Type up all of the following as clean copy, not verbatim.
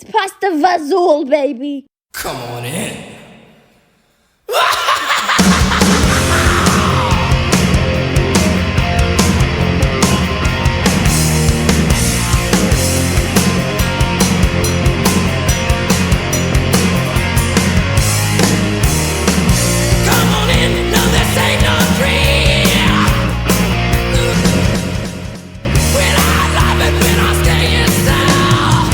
It's past the Vazul, baby. Come on in. Come on in, no, this ain't no dream. When I love it, when I stay in style,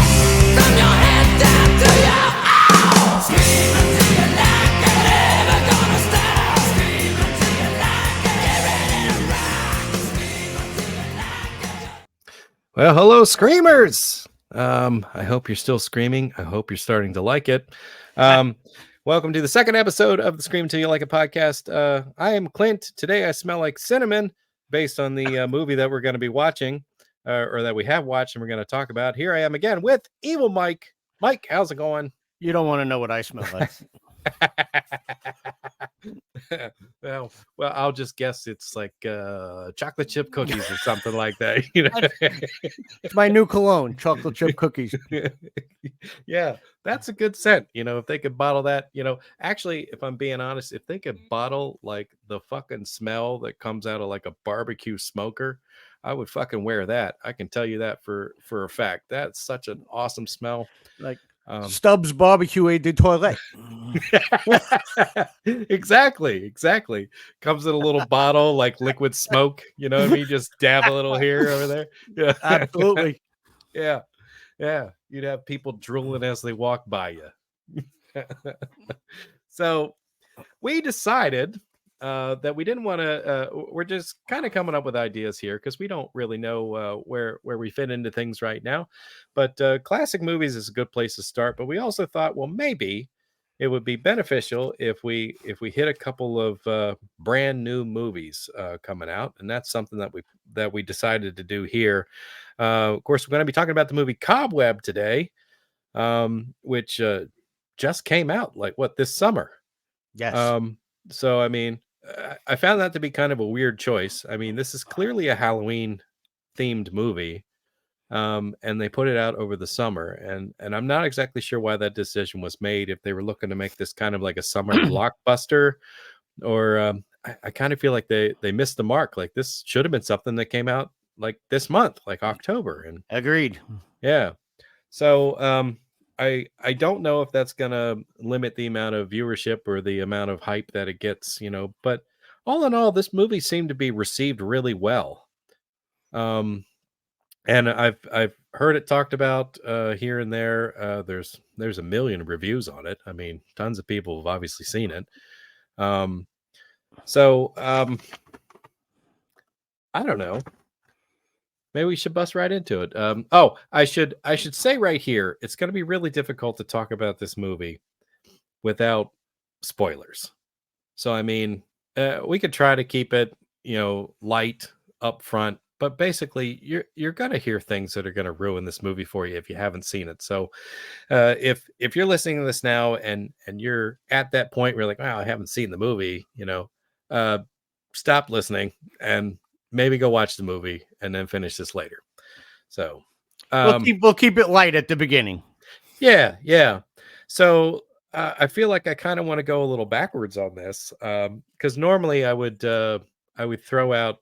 from your head down to your ow. Scream until you like it, never gonna stop. Scream until you like it, get ready to rock. Scream until you like it. Well, hello, screamers. I hope you're still screaming. I hope you're starting to like it. Welcome to the second episode of the Scream Till You Like It podcast. I am Clint. Today I smell like cinnamon, based on the movie that we're going to be watching, or that we have watched and we're going to talk about. Here I am again with Evil Mike. Mike, how's it going? You don't want to know what I smell like. well, I'll just guess it's like chocolate chip cookies or something like that. You know, It's my new cologne, chocolate chip cookies. Yeah, that's a good scent. You know, if they could bottle that, actually, if I'm being honest, if they could bottle like the fucking smell that comes out of like a barbecue smoker, I would fucking wear that. I can tell you that for a fact. That's such an awesome smell. Like Stubbs barbecue aid de toilet. Exactly. Comes in a little bottle like liquid smoke. You know what I mean? Just dab a little here over there. Yeah, Absolutely. yeah. You'd have people drooling as they walk by you. So we decided that we didn't want to. We're just kind of coming up with ideas here because we don't really know where we fit into things right now. But classic movies is a good place to start. But we also thought, well, maybe it would be beneficial if we hit a couple of brand new movies coming out, and that's something that we decided to do here. Of course, we're going to be talking about the movie Cobweb today, which just came out like this summer. Yes. So I mean, I found that to be kind of a weird choice. I mean, this is clearly a Halloween themed movie. And they put it out over the summer, and I'm not exactly sure why that decision was made. If they were looking to make this kind of like a summer blockbuster, or I kind of feel like they missed the mark. Like this should have been something that came out like this month, like October. And Agreed. yeah, so I don't know if that's gonna limit the amount of viewership or the amount of hype that it gets, but all in all, this movie seemed to be received really well. And I've heard it talked about here and there. There's a million reviews on it. I mean, tons of people have obviously seen it. So I don't know. Maybe we should bust right into it. I should say right here, it's going to be really difficult to talk about this movie without spoilers. So I mean, we could try to keep it, light up front. But basically, you're gonna hear things that are gonna ruin this movie for you if you haven't seen it. So, if you're listening to this now and you're at that point where you're like, "Wow, I haven't seen the movie," stop listening and maybe go watch the movie and then finish this later. So, We'll keep it light at the beginning. yeah. So I feel like I kind of want to go a little backwards on this because normally I would throw out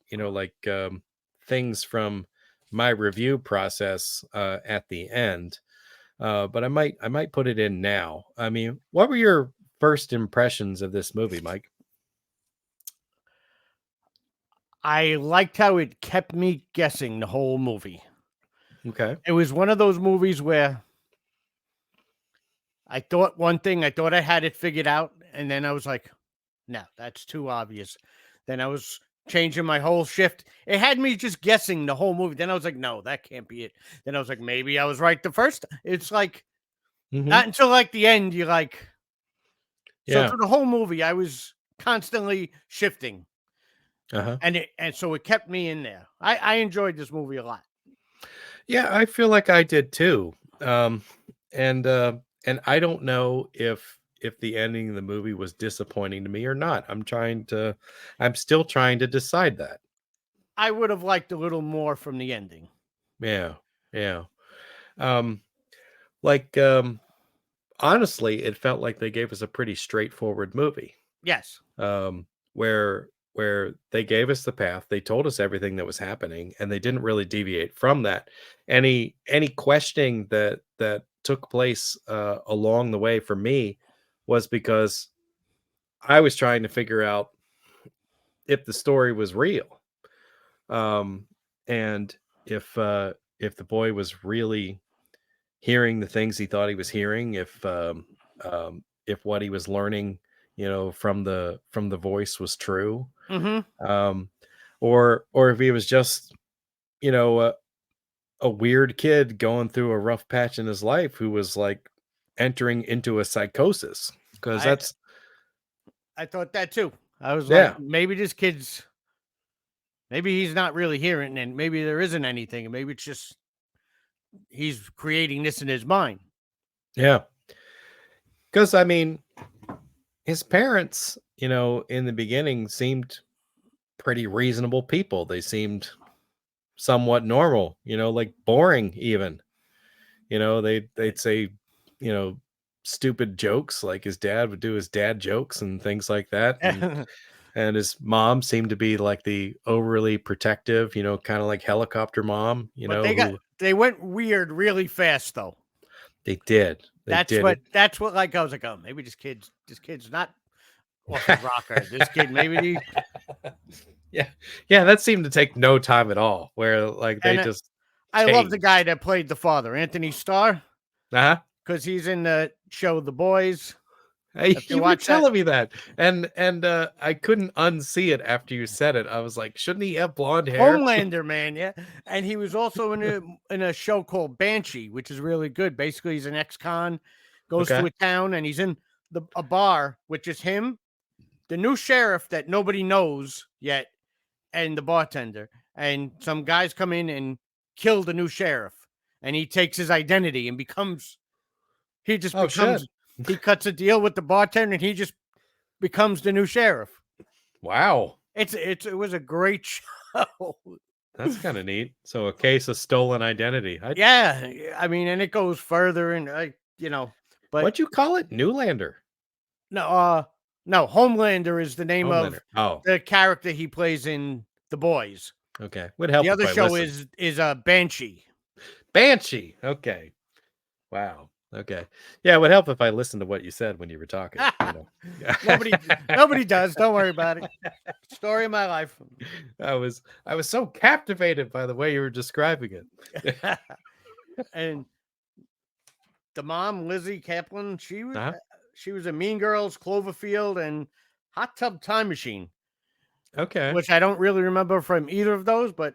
things from my review process at the end, but I might put it in now. I mean, what were your first impressions of this movie, Mike? I liked how it kept me guessing the whole movie. Okay. It was one of those movies where I thought one thing, I thought I had it figured out, and then I was like, no, that's too obvious. Then I was changing my whole shift. It had me just guessing the whole movie. Then I was like, no, that can't be it. Then I was like, maybe I was right the first time. It's like, not until like the end, you're like, so for the whole movie, I was constantly shifting. And so it kept me in there. I enjoyed this movie a lot. Yeah, I feel like I did too. And I don't know if the ending of the movie was disappointing to me or not. I'm still trying to decide that. I would have liked a little more from the ending. Yeah. like honestly, it felt like they gave us a pretty straightforward movie. Yes. Where they gave us the path, they told us everything that was happening, and they didn't really deviate from that. Any questioning that took place along the way for me was because I was trying to figure out if the story was real, um, and if the boy was really hearing the things he thought he was hearing, if what he was learning, from the voice was true, Mm-hmm. um, or if he was just, you know, a, a weird kid going through a rough patch in his life who was like entering into a psychosis. Because I that's I thought that too. I was like, yeah, maybe this kid's, maybe he's not really hearing, and maybe there isn't anything, and maybe it's just he's creating this in his mind. yeah. Because I mean, his parents, in the beginning seemed pretty reasonable people. They seemed somewhat normal, like boring even. They'd say, you know, stupid jokes like his dad would do his dad jokes and things like that. And his mom seemed to be like the overly protective, kind of like helicopter mom, But who they went weird really fast though. they did. They did it. That's what, like, I was like, oh, maybe this kid's not off his rocker. This kid, maybe Yeah. Yeah, that seemed to take no time at all. Where like they and just I love the changed. guy that played the father, Anthony Starr, Uh-huh. because he's in the show The Boys. Hey, If you you were watch that, telling me that, and I couldn't unsee it after you said it. I was like, shouldn't he have blonde hair? Homelander, man, yeah. And he was also in a show called Banshee, which is really good. Basically, he's an ex-con, goes to Okay. a town, and he's in a bar, which is him, the new sheriff that nobody knows yet, and the bartender. And some guys come in and kill the new sheriff, and he takes his identity and he just Oh becomes shit! he cuts a deal with the bartender, and he just becomes the new sheriff. Wow, It was a great show. that's kind of neat. So a case of stolen identity. Yeah, I mean, and it goes further, and but What'd you call it? Newlander. no, Homelander is the name Homelander. of Oh, the character he plays in The Boys. okay. Would help The if other I show listened. is Banshee. Banshee. Okay. Wow. Okay. Yeah, it would help if I listened to what you said when you were talking. Nobody does. Don't worry about it. Story of my life. I was so captivated by the way you were describing it. And the mom, Lizzie Kaplan, Uh-huh. she was in Mean Girls, Cloverfield, and Hot Tub Time Machine, Okay. which I don't really remember from either of those, but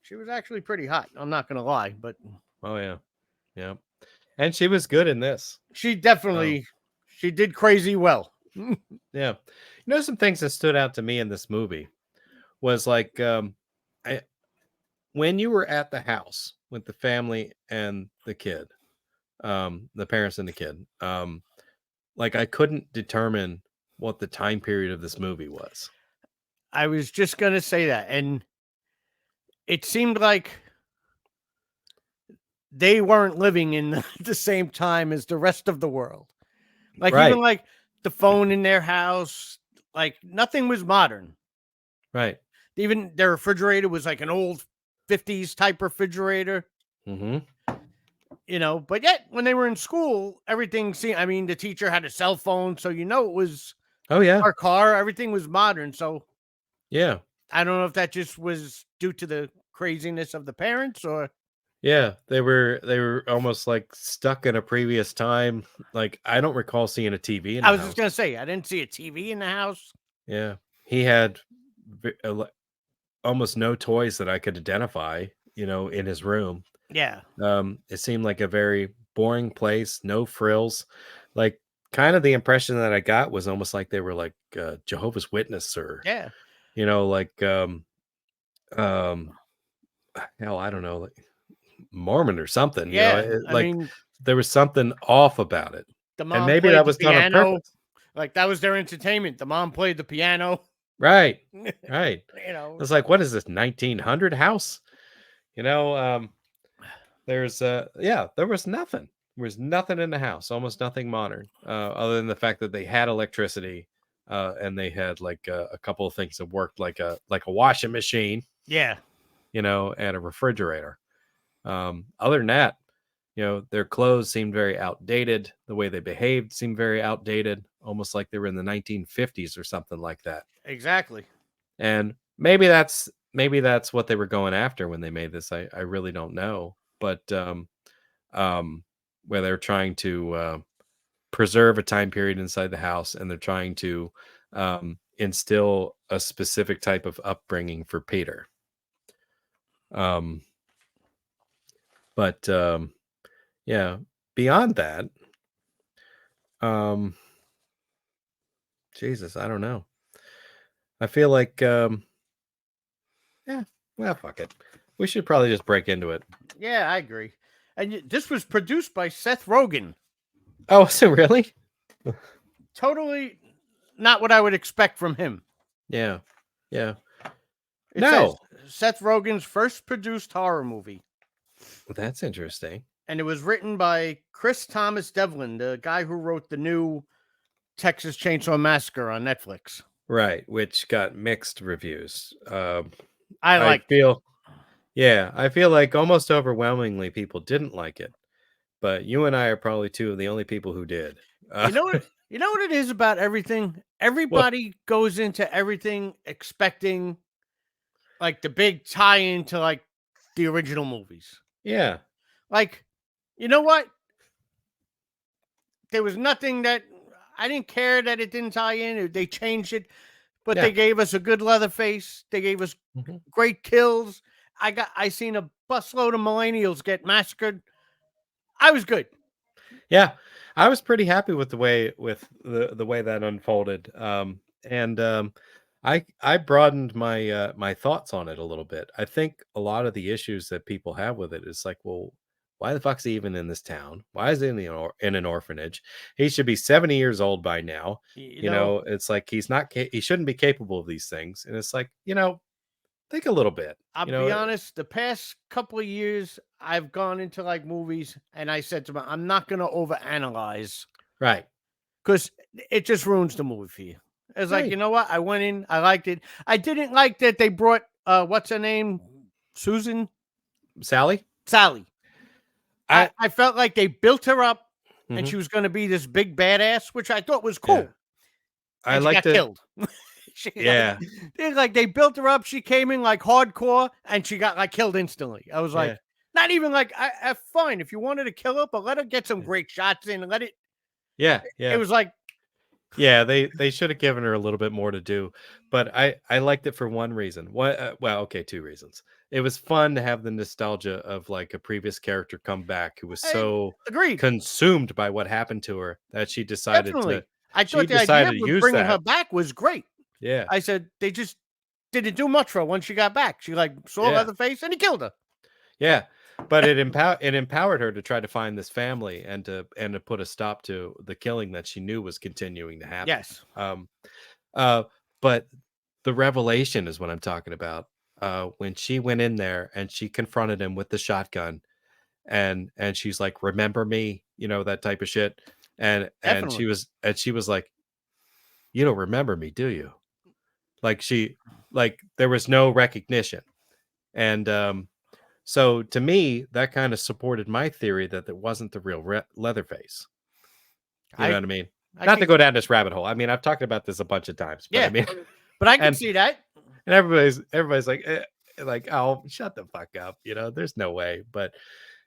she was actually pretty hot. I'm not gonna lie, but Oh yeah. Yeah. And she was good in this. she definitely she did crazy well. Yeah. Some things that stood out to me in this movie was like when you were at the house with the family and the kid, the parents and the kid, like I couldn't determine what the time period of this movie was. I was just gonna say that, and it seemed like they weren't living in the same time as the rest of the world. Like, Right. even like the phone in their house, like nothing was modern. Right. Even their refrigerator was like an old 50s type refrigerator, Mm-hmm. but yet when they were in school, everything seemed, I mean, the teacher had a cell phone, so it was Oh yeah. our car, everything was modern. So Yeah. I don't know if that just was due to the craziness of the parents, or Yeah. They were almost like stuck in a previous time. Like I don't recall seeing a TV in I the was house. just gonna say, I didn't see a TV in the house. Yeah. He had almost no toys that I could identify, in his room. Yeah. It seemed like a very boring place, no frills. Like kind of the impression that I got was almost like they were like Jehovah's Witness or Yeah. like um hell, I don't know, like Mormon or something, Yeah. I like mean, there was something off about it. the And mom maybe that played the was done on piano. purpose. Like, that was their entertainment. The mom played the piano. Right. Right. You know. It's like, what is this 1900 house? There's there was nothing. There was nothing in the house, almost nothing modern, other than the fact that they had electricity, and they had like a couple of things that worked, like a washing machine, Yeah. and a refrigerator. Other than that, their clothes seemed very outdated. The way they behaved seemed very outdated, almost like they were in the 1950s or something like that. Exactly. And maybe that's what they were going after when they made this. I really don't know, but where they're trying to preserve a time period inside the house, and they're trying to instill a specific type of upbringing for Peter. But yeah, beyond that, Jesus, I don't know. I feel like yeah, well, fuck it. We should probably just break into it. Yeah, I agree. And this was produced by Seth Rogen. Oh, so really? Totally not what I would expect from him. Yeah. Yeah. It No. says Seth Rogen's first produced horror movie. Well, that's interesting. And it was written by Chris Thomas Devlin, the guy who wrote the new Texas Chainsaw Massacre on Netflix. Right, which got mixed reviews. I feel like almost overwhelmingly people didn't like it, but you and I are probably two of the only people who did. You know what it is about everything? Everybody goes into everything expecting like the big tie-in to like the original movies. Yeah. Like, you know what? There was nothing that I didn't care that it didn't tie in. They changed it, but Yeah. they gave us a good Leatherface. They gave us great kills. I seen a busload of millennials get massacred. I was good. Yeah, I was pretty happy with the way the way that unfolded. I broadened my thoughts on it a little bit. I think a lot of the issues that people have with it is like, well, why the fuck's he even in this town? Why is he in an orphanage? He should be 70 years old by now. You know, It's like he shouldn't be capable of these things. And it's like, think a little bit. I'll be honest, the past couple of years, I've gone into like movies and I said to myself, I'm not going to overanalyze. Right. Because it just ruins the movie for you. It's like, Right. you know what? I went in, I liked it. I didn't like that they brought, what's her name? Susan? Sally? Sally. I felt like they built her up and Mhm. she was going to be this big badass, which I thought was cool. Yeah. I And she like got to. killed. Yeah. They built her up. She came in like hardcore and she got like killed instantly. I was like, Yeah. not even like, I fine if you wanted to kill her, but let her get some great shots in and let it. Yeah. Yeah. It was like, Yeah, they should have given her a little bit more to do, but I liked it for one reason. Okay, two reasons. It was fun to have the nostalgia of like a previous character come back who was so agreed. consumed by what happened to her that she decided Definitely. to I thought the idea decide to of use bringing her that. back was great. Yeah, I said they just didn't do much for her once she got back. She like saw Yeah. Leatherface and he killed her. yeah, but it empowered her to try to find this family and to put a stop to the killing that she knew was continuing to happen. Yes. But the revelation is what I'm talking about. When she went in there and she confronted him with the shotgun, and she's like, "Remember me," that type of shit. And she was like, "You don't remember me, do you?" Like there was no recognition, and so to me that kind of supported my theory that it wasn't the real Leatherface. You know what I mean? Not to go down this rabbit hole. I mean, I've talked about this a bunch of times, but Yeah. I mean, But I can and- see that. and everybody's like, oh, shut the fuck up. There's no way. But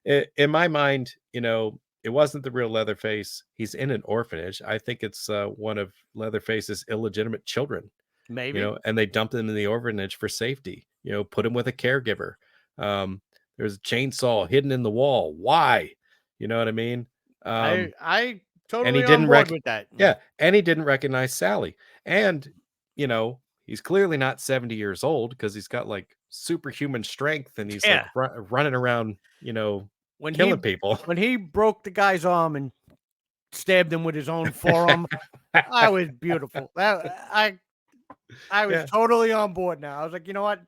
in my mind, it wasn't the real Leatherface. He's in an orphanage. I think it's one of Leatherface's illegitimate children. Maybe. And they dumped him in the orphanage for safety. Put him with a caregiver. There's a chainsaw hidden in the wall. Why? You know what I mean? I totally and he on didn't board with that. Yeah, and he didn't recognize Sally. And he's clearly not 70 years old because he's got like superhuman strength and he's like running around, killing people. When he broke the guy's arm and stabbed him with his own forearm, I was beautiful. I was totally on board now. I was like, you know what?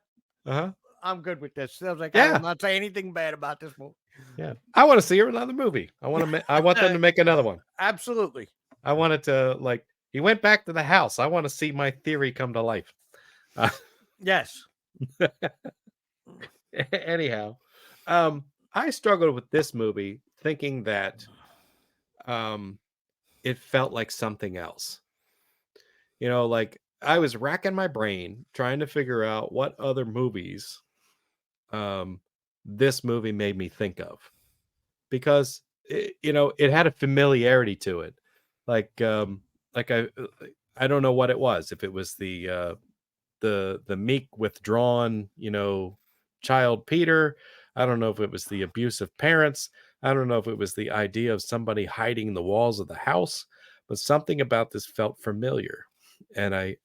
Uh-huh. I'm good with this. I was like, Yeah. I will not say anything bad about this movie. Yeah, I want to see another movie. I want to. I want them to make another one. Absolutely. I want it to like. He went back to the house. I want to see my theory come to life. Yes. Anyhow, I struggled with this movie, thinking that um, it felt like something else. Like I was racking my brain trying to figure out what other movies um, this movie made me think of because it had a familiarity to it, like like I don't know what it was, if it was the meek, withdrawn, child Peter. I don't know if it was the abusive parents. I don't know if it was the idea of somebody hiding in the walls of the house, but something about this felt familiar, and I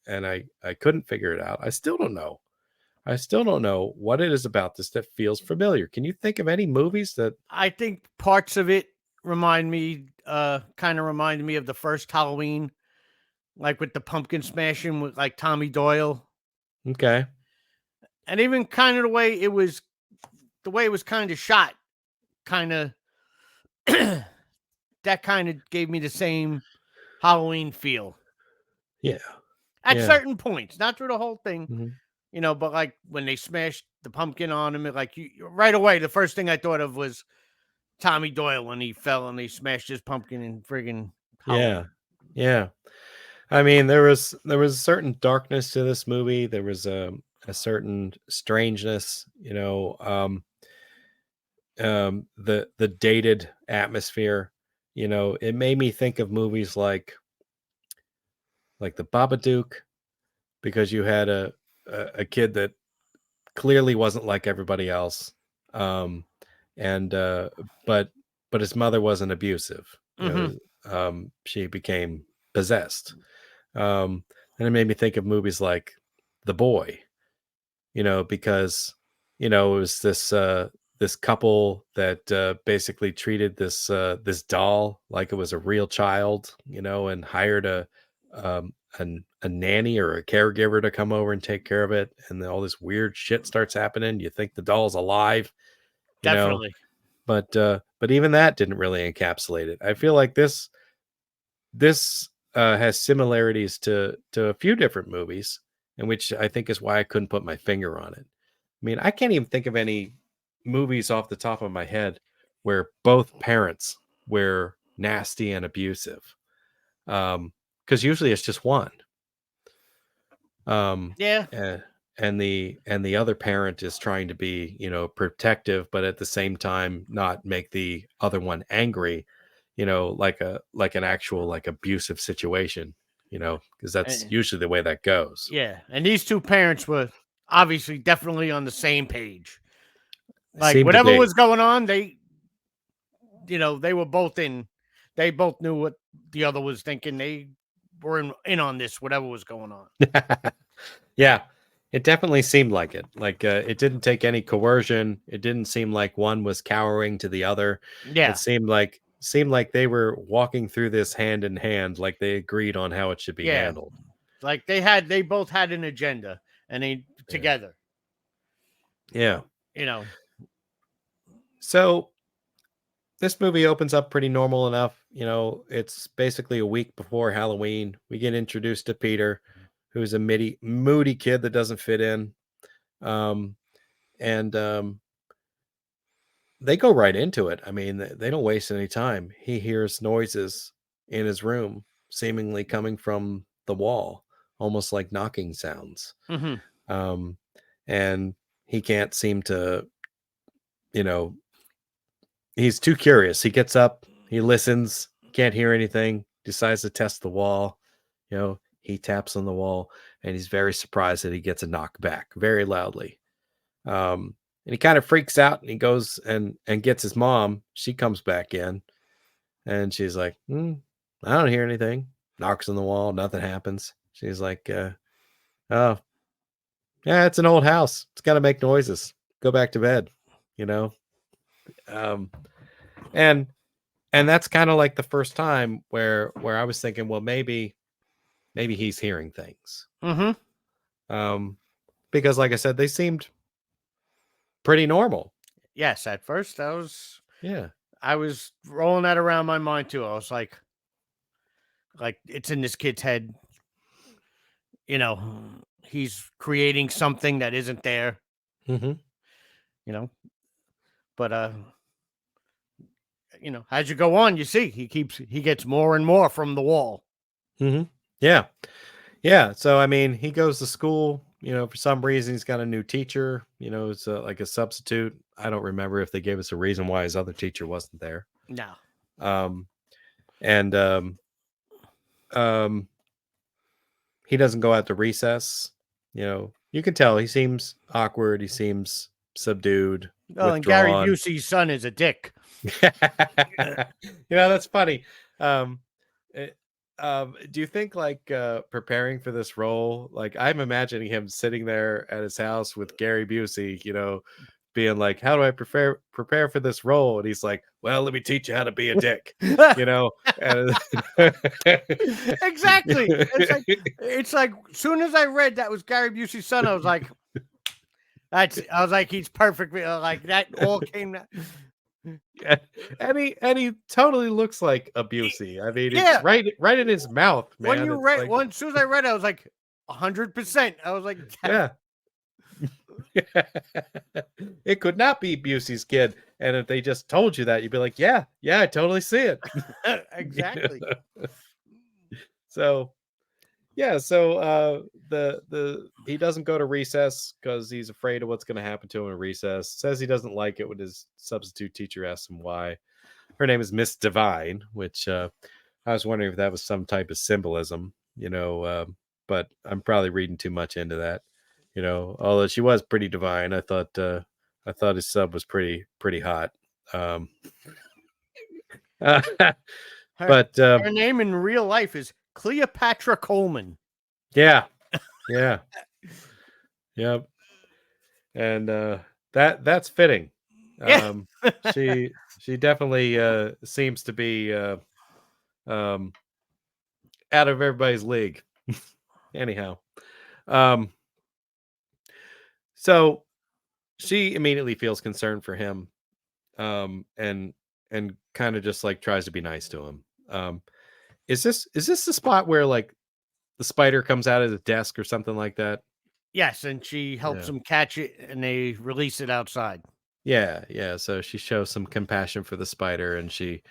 couldn't figure it out. I still don't know. I still don't know what it is about this that feels familiar. Can you think of any movies that? I think parts of it kind of remind me of the first Halloween, like with the pumpkin smashing with like Tommy Doyle. Okay. And even kind of the way it was kind of shot, kind of that kind of gave me the same Halloween feel Yeah. at Yeah. certain points, not through the whole thing, Mhm. but like when they smashed the pumpkin on him, like right away, the first thing I thought of was Tommy Doyle when he fell and they smashed his pumpkin in friggin' Yeah. Halloween. Yeah. I mean, there was a certain darkness to this movie. There was a certain strangeness, the dated atmosphere. It made me think of movies like The Babadook, because you had a kid that clearly wasn't like everybody else, um, and but his mother wasn't abusive. Mm-hmm. She became possessed. And it made me think of movies like The Boy, because it was this couple that basically treated this doll like it was a real child, and hired um, a nanny or a caregiver to come over and take care of it, and then all this weird shit starts happening. You think the doll's alive, you know, Definitely. but even that didn't really encapsulate it. I feel like this has similarities to a few different movies, and which I think is why I couldn't put my finger on it. I mean, I can't even think of any movies off the top of my head where both parents were nasty and abusive. Because usually it's just one. Um, Yeah. eh, and the other parent is trying to be, protective, but at the same time not make the other one angry, like an actual like abusive situation, because that's And, usually the way that goes. yeah. And these two parents were obviously definitely on the same page. Like Seem to whatever be. was going on, they were both in. They both knew what the other was thinking. They were in on this, whatever was going on. Yeah, it definitely seemed like it. Like it didn't take any coercion. It didn't seem like one was cowering to the other. It Yeah. seemed like they were walking through this hand in hand, like they agreed on how it should be Yeah. handled. Like they both had an agenda and they Yeah. together, Yeah. you know. So this movie opens up pretty normal enough. It's basically a week before Halloween. We get introduced to Peter, who's a moody kid that doesn't fit in. Um, and They go right into it. I mean, they don't waste any time. He hears noises in his room, seemingly coming from the wall, almost like knocking sounds. Hmm. Um, and he can't seem to, you know, he's too curious. He gets up, he listens, can't hear anything, decides to test the wall. He taps on the wall, and he's very surprised that he gets a knock back very loudly. And he kind of freaks out, and he goes and gets his mom. She comes back in, and she's like, I don't hear anything. Knocks on the wall, nothing happens. She's like, oh, yeah, it's an old house. It's got to make noises. Go back to bed, you know? Um, and that's kind of like the first time where I was thinking, well, maybe he's hearing things. Hmm. Um, because like I said, they seemed pretty normal. Yes, at first I was Yeah. I was rolling that around my mind too. I was like it's in this kid's head. You know, he's creating something that isn't there. Mm-hmm. You know, but as you go on, you see he gets more and more from the wall. Mm-hmm. Yeah. Yeah. So I mean, he goes to school. For some reason, he's got a new teacher. It's like a substitute. I don't remember if they gave us a reason why his other teacher wasn't there. No. Um, and um, he doesn't go out to recess. You can tell he seems awkward. He seems subdued, Oh, and Gary withdrawn. Busey's son is a dick. That's funny. Eh, do you think like preparing for this role, like I'm imagining him sitting there at his house with Gary Busey, being like, how do I prepare for this role? And he's like, well, let me teach you how to be a dick, and Exactly. It's like soon as I read that was Gary Busey's son, I was like, he's perfect. Like that all came. Yeah. And he totally looks like a Busey. I mean, Yeah. it's right in his mouth, man. When you It's read, like, as soon as I read, I was like 100%. I was like, yeah. It could not be Busey's kid. And if they just told you that, you'd be like, yeah, I totally see it. exactly. So the he doesn't go to recess because he's afraid of what's going to happen to him in recess. Says he doesn't like it when his substitute teacher asks him why. Her name is Miss Divine, which I was wondering if that was some type of symbolism, but I'm probably reading too much into that. Although she was pretty divine, I thought his sub was pretty hot. But her name in real life is Cleopatra Coleman. Yeah. Yep. And that's fitting. She definitely seems to be out of everybody's league. Anyhow. So she immediately feels concerned for him, and kind of just like tries to be nice to him. Is this the spot where like the spider comes out of the desk or something like that? Yes, and she helps him catch it, and they release it outside. Yeah. So she shows some compassion for the spider, and she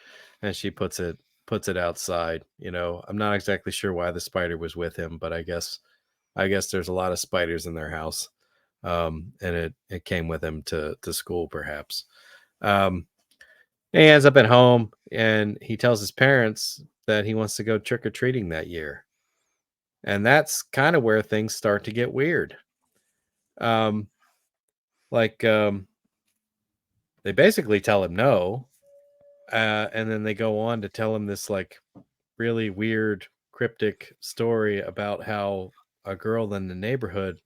puts it outside. I'm not exactly sure why the spider was with him, but I guess there's a lot of spiders in their house, and it came with him to school, perhaps. He ends up at home, and he tells his parents that he wants to go trick or treating that year, and that's kind of where things start to get weird. They basically tell him no, and then they go on to tell him this like really weird, cryptic story about how a girl in the neighborhood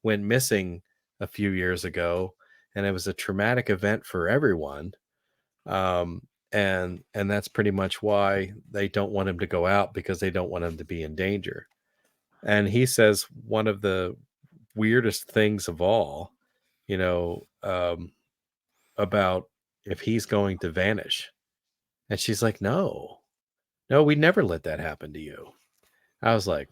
went missing a few years ago, and it was a traumatic event for everyone. And that's pretty much why they don't want him to go out, because they don't want him to be in danger. And he says one of the weirdest things of all, about if he's going to vanish. And she's like, no, we'd never let that happen to you. I was like,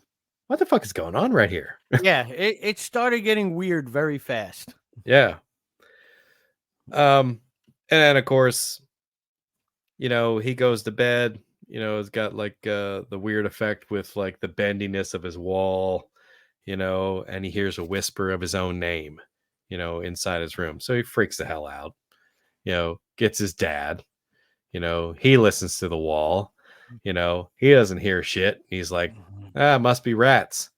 what the fuck is going on right here? Yeah, it started getting weird very fast. Yeah. And then of course, he goes to bed, it's got like the weird effect with like the bendiness of his wall, and he hears a whisper of his own name, inside his room. So he freaks the hell out, gets his dad, he listens to the wall, he doesn't hear shit. He's like, must be rats,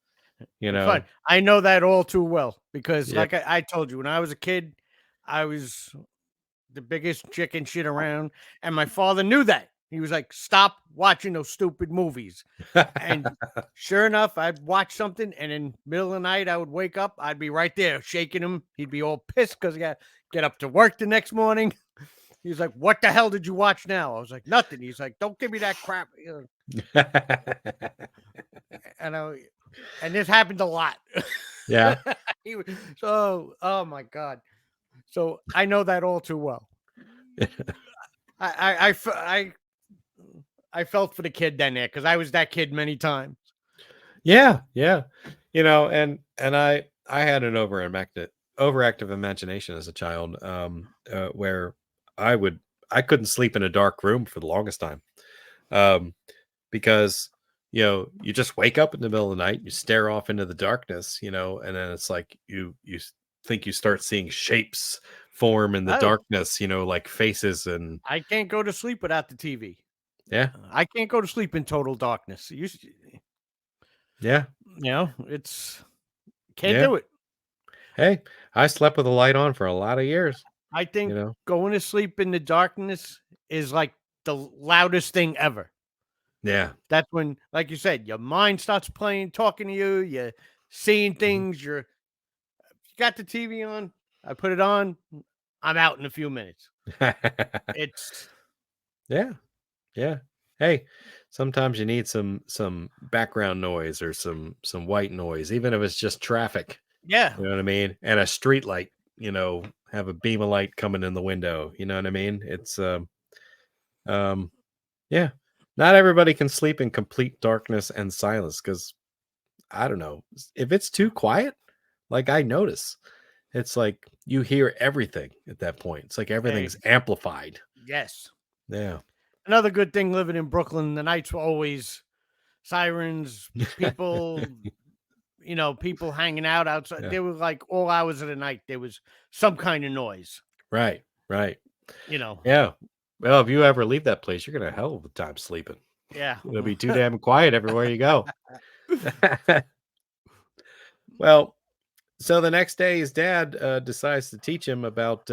Fun. I know that all too well because, Yep. like I told you, when I was a kid, I was the biggest chicken shit around, and my father knew that. He was like, "Stop watching those stupid movies." And sure enough, I'd watch something, and in middle of the night, I would wake up. I'd be right there shaking him. He'd be all pissed because I got to get up to work the next morning. He's like, "What the hell did you watch now?" I was like, "Nothing." He's like, "Don't give me that crap." And this happened a lot. Yeah. So, oh my God. So I know that all too well. I felt for the kid then there because I was that kid many times. Yeah, yeah. And I had an overactive imagination as a child, where I would I couldn't sleep in a dark room for the longest time. Um, because you just wake up in the middle of the night, you stare off into the darkness, and then it's like think you start seeing shapes form in the Oh, darkness, like faces and I can't go to sleep without the TV. yeah, I can't go to sleep in total darkness. yeah, It's can't yeah. do it. Hey, I slept with a light on for a lot of years, I you think know. going to sleep in the darkness is like the loudest thing ever. Yeah. That's when, like you said, your mind starts playing, talking to you. You're seeing Mhm. things. You got the TV on. I put it on. I'm out in a few minutes. It's Yeah. Yeah. Hey, sometimes you need some background noise or some white noise, even if it's just traffic. yeah, You know what I mean? And a street light, have a beam of light coming in the window. You know what I mean? It's um yeah. Not everybody can sleep in complete darkness and silence because I don't know. If it's too quiet, like I notice, it's like you hear everything at that point. It's like everything's amplified. yes. Yeah. Another good thing living in Brooklyn, the nights were always sirens, people, people hanging out outside. Yeah. They were like all hours of the night. There was some kind of noise, Right. Right. you know. Yeah. Well, if you ever leave that place, you're gonna have a hell of a time sleeping. Yeah. It'll be too damn quiet everywhere you go. Well, so the next day, his dad decides to teach him about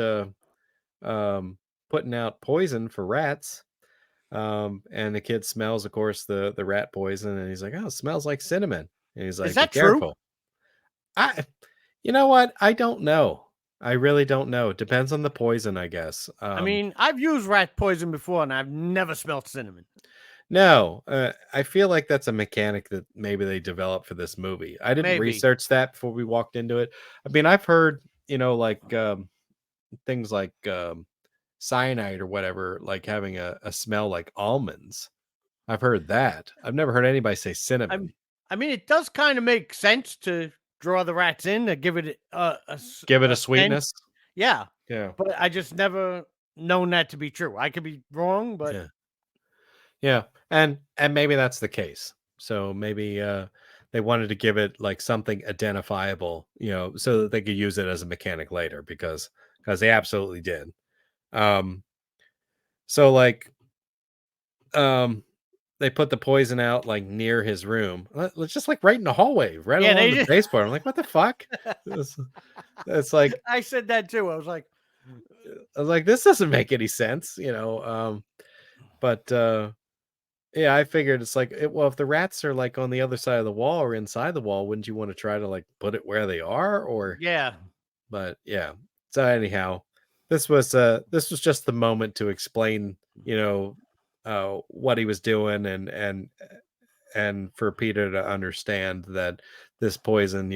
um, putting out poison for rats. And the kid smells, of course, the rat poison, and he's like, "Oh, it smells like cinnamon." And he's Is like, "Be that true? careful." I, you know what? I don't know. I really don't know. It depends on the poison, I guess. I mean, I've used rat poison before and I've never smelled cinnamon. No, I feel like that's a mechanic that maybe they developed for this movie. I didn't Maybe. research that before we walked into it. I mean, I've heard, like things like cyanide or whatever, like having a smell like almonds. I've heard that. I've never heard anybody say cinnamon. I'm, I mean, it does kind of make sense to draw the rats in to give it Give it a a scent. sweetness. Yeah. Yeah. But I just never known that to be true. I could be wrong, but Yeah. Yeah. And maybe that's the case. So maybe they wanted to give it like something identifiable, so that they could use it as a mechanic later because they absolutely did. Um so like um they put the poison out like near his room. It's just like right in the hallway, right yeah, along they the just, baseboard. I'm like, what the fuck? It's, it's like I said that too. I was like, this doesn't make any sense, but yeah, I figured it's like, well, if the rats are like on the other side of the wall or inside the wall, wouldn't you want to try to like put it where they are? Or, yeah, but yeah. So anyhow, this was just the moment to explain, what he was doing and for Peter to understand that this poison,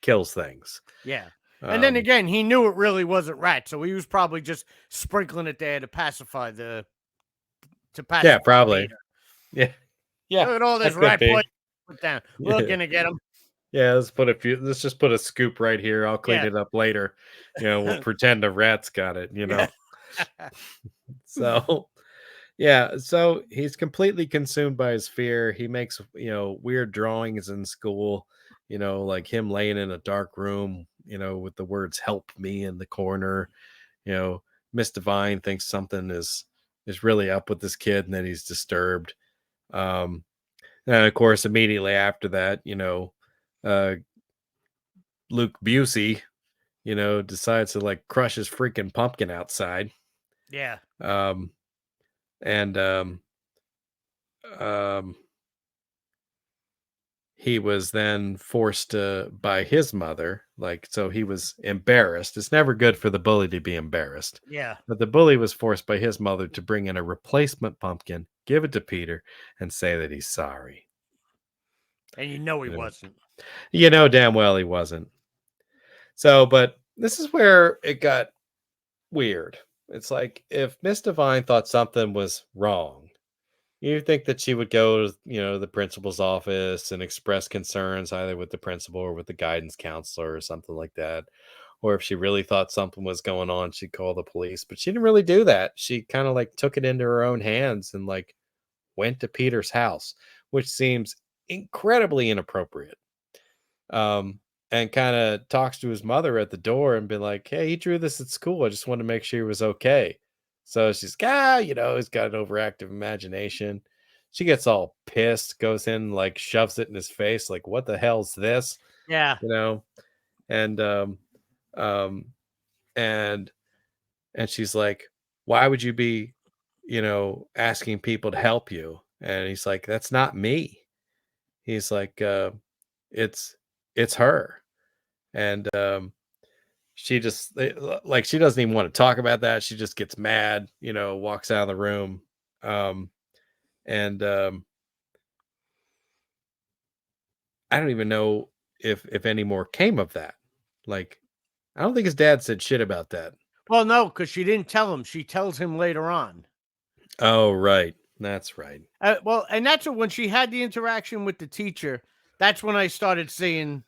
kills things. yeah. And then Um, again, he knew it really wasn't rat, so he was probably just sprinkling it there to yeah, pacify probably. Peter. Yeah, yeah, Look at all this that could rat be. poison put down. We're Yeah. gonna get him. Yeah, let's just put a scoop right here. I'll clean Yeah, it up later. We'll pretend a rat's got it. yeah. So yeah, so he's completely consumed by his fear. He makes, weird drawings in school, like him laying in a dark room, with the words "help me" in the corner. You know, Miss Divine thinks something is really up with this kid and that he's disturbed. Um, and of course, immediately after that, uh Luke Busey, decides to like crush his freaking pumpkin outside. Yeah. Um, and um, he was then forced to by his mother, like, so he was embarrassed. It's never good for the bully to be embarrassed. Yeah. But the bully was forced by his mother to bring in a replacement pumpkin, give it to Peter, and say that he's sorry. And you know he You know, wasn't. damn well he wasn't. So, but this is where it got weird. It's like if Miss Devine thought something was wrong, you think that she would go to, the principal's office and express concerns either with the principal or with the guidance counselor or something like that. Or if she really thought something was going on, she'd call the police. But she didn't really do that. She kind of like took it into her own hands and like went to Peter's house, which seems incredibly inappropriate. Um, and kind of talks to his mother at the door and be like, "Hey, he drew this at school. I just wanted to make sure he was okay." So she's he's got an overactive imagination. She gets all pissed, goes in, like shoves it in his face, like, "What the hell's this?" Yeah. You know, and um, and and she's like, "Why would you be, asking people to help you?" And he's like, "That's not me." He's like, "It's it's her." And she just like she doesn't even want to talk about that. She just gets mad, walks out of the room. Um, and I don't even know if any more came of that. Like, I don't think his dad said shit about that. Well, no, because she didn't tell him. She tells him later on. Oh, right. That's right. Well, and that's when she had the interaction with the teacher. That's when I started seeing.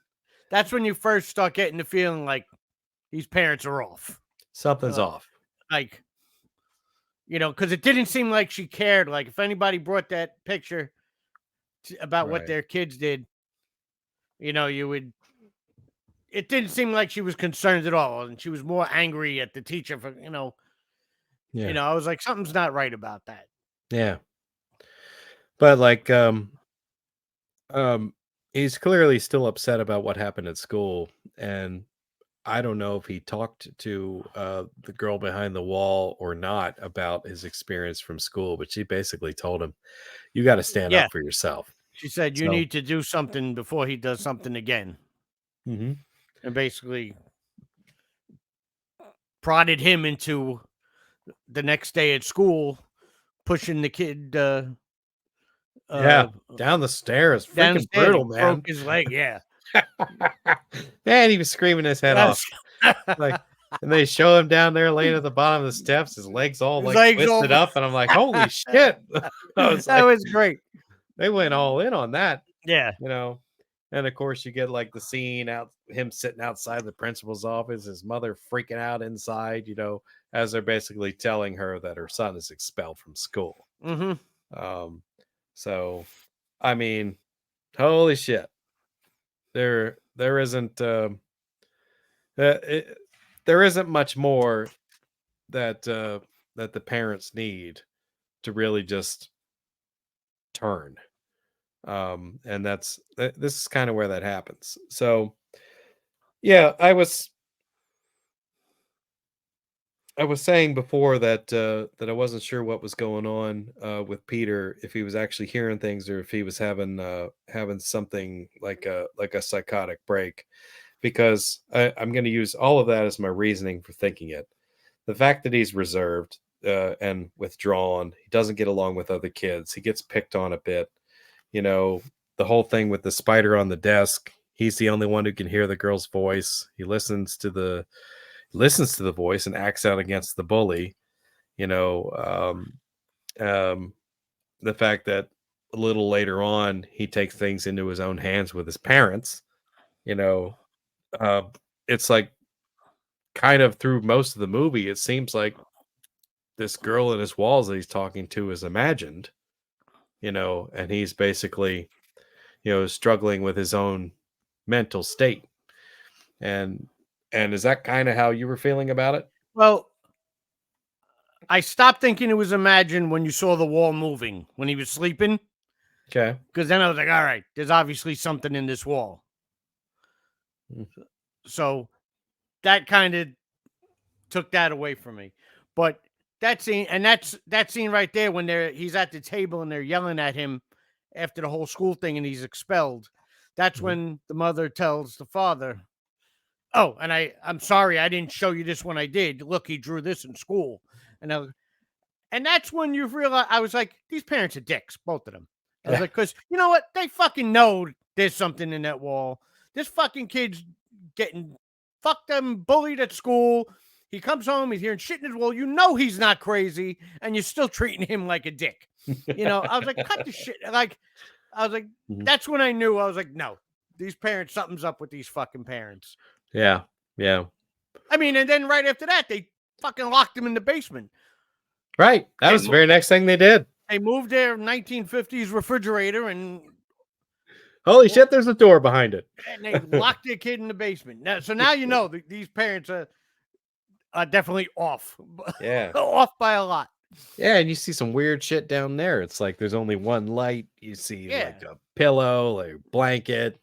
That's when you first start getting the feeling like these parents are off. Something's off. Like, because it didn't seem like she cared. Like, if anybody brought that picture about what Right. their kids did, you would. It didn't seem like she was concerned at all, and she was more angry at the teacher for, Yeah. I was like, something's not right about that. Yeah. But like um he's clearly still upset about what happened at school, and I don't know if he talked to the girl behind the wall or not about his experience from school, but she basically told him, "You got to stand Yeah, up for yourself." she said you So, need to do something before he does something again, mhm. and basically prodded him into the next day at school, pushing the kid Yeah, uh, down the stairs, down the freaking stairs. He brutal, broke man. his leg. Yeah. Man, he was screaming his head Yes. off. Like, and they show him down there laying at the bottom of the steps, his legs all His like legs all. twisted up, and I'm like, "Holy shit!" I was That like, was great. they went all in on that, Yeah. you know. And of course, you get like the scene out him sitting outside the principal's office, his mother freaking out inside, as they're basically telling her that her son is expelled from school. Mm-hmm. Um, so I mean, holy shit, there isn't it, there isn't much more that that the parents need to really just turn. And this is kind of where that happens. So yeah, I was saying before that that I wasn't sure what was going on with Peter, if he was actually hearing things or if he was having something like a psychotic break, because I'm going to use all of that as my reasoning for thinking it. The fact that he's reserved and withdrawn, he doesn't get along with other kids, he gets picked on a bit. The whole thing with the spider on the desk. He's the only one who can hear the girl's voice. He listens to the voice and acts out against the bully. You know, um, the fact that a little later on he takes things into his own hands with his parents. You know, uh, it's like kind of through most of the movie, it seems like this girl in his walls that he's talking to is imagined. And he's basically struggling with his own mental state. And is that kind of how you were feeling about it? Well, I stopped thinking it was imagined when you saw the wall moving when he was sleeping. Okay. Because then I was like, all right, there's obviously something in this wall. Mm. So that kind of took that away from me. But that scene, and that scene right there when he's at the table and they're yelling at him after the whole school thing and he's expelled. That's Mhm. when the mother tells the father, "Oh, and I'm sorry I didn't show you this when I did. Look, he drew this in school." And that's when you realize, I was like, these parents are dicks, both of them. I was Yeah. like, because you know what? They fucking know there's something in that wall. This fucking kid's getting fucked up and bullied at school. He comes home, he's hearing shit in his wall. You know he's not crazy, and you're still treating him like a dick. I was like, cut the shit. Like, I was like, Mhm. that's when I knew. I was like, no, these parents, something's up with these fucking parents. Yeah. Yeah. I mean, and then right after that, they fucking locked him in the basement. Right. That was the very next thing they did. They moved their 1950s refrigerator and Holy shit, there's a door behind it. they locked their kid in the basement. So now you know that these parents are definitely off. Yeah. Off by a lot. Yeah, and you see some weird shit down there. It's like there's only one light. You see Yeah. like a pillow, like a blanket,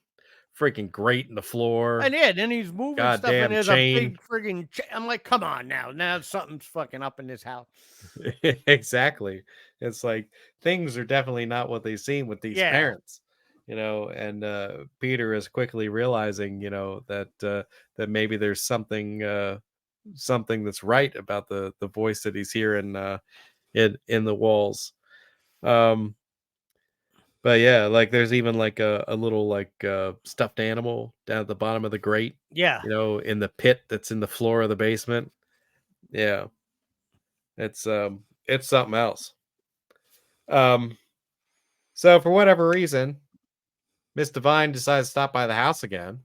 freaking grate in the floor. And yeah, then he's moving stuff Goddamn and there's chain. a big friggin' I'm like, come on now. Now something's fucking up in this house. Exactly. It's like things are definitely not what they seem with these Yeah. parents. And Peter is quickly realizing, that that maybe there's something that's right about the voice that he's hearing in the walls. But yeah, like there's even like a little like stuffed animal down at the bottom of the grate, Yeah. in the pit that's in the floor of the basement. Yeah. It's something else. So for whatever reason, Miss Devine decides to stop by the house again.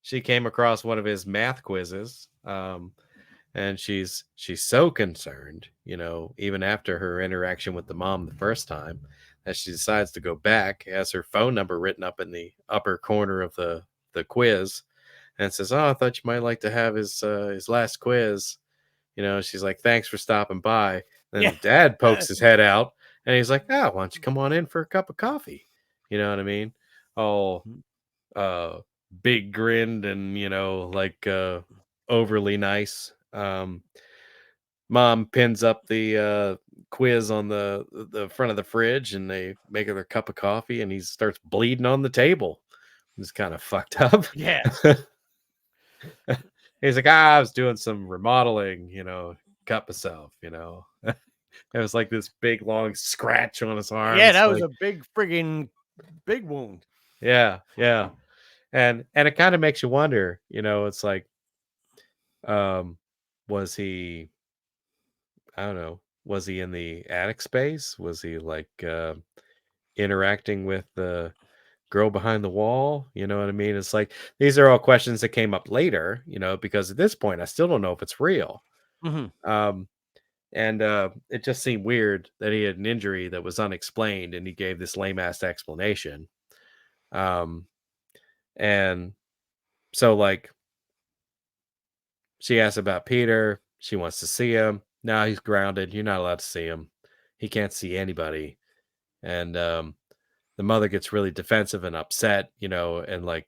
She came across one of his math quizzes. And she's so concerned, even after her interaction with the mom the first time, that she decides to go back, has her phone number written up in the upper corner of the quiz, and says, "Oh, I thought you might like to have his last quiz." She's like, "Thanks for stopping by." Then Yeah. the dad pokes his head out, and he's like, "Ah, why don't you come on in for a cup of coffee?" You know what I mean? All big grinned and like overly nice. Mom pins up the quiz on the front of the fridge, and they make her their cup of coffee, and he starts bleeding on the table. It's kind of fucked up. Yeah. He's like, I was doing some remodeling, cut myself, It was like this big long scratch on his arm. Yeah, It's that was like, a big wound. yeah, yeah. And it kind of makes you wonder, it's like, was he, I don't know, was he in the attic space? Was he like interacting with the girl behind the wall? You know what I mean? It's like these are all questions that came up later, because at this point I still don't know if it's real. Mm-hmm. And it just seemed weird that he had an injury that was unexplained, and he gave this lame ass explanation. And so like she asked about Peter. She wants to see him. No, he's grounded. You're not allowed to see him. He can't see anybody. And the mother gets really defensive and upset, and like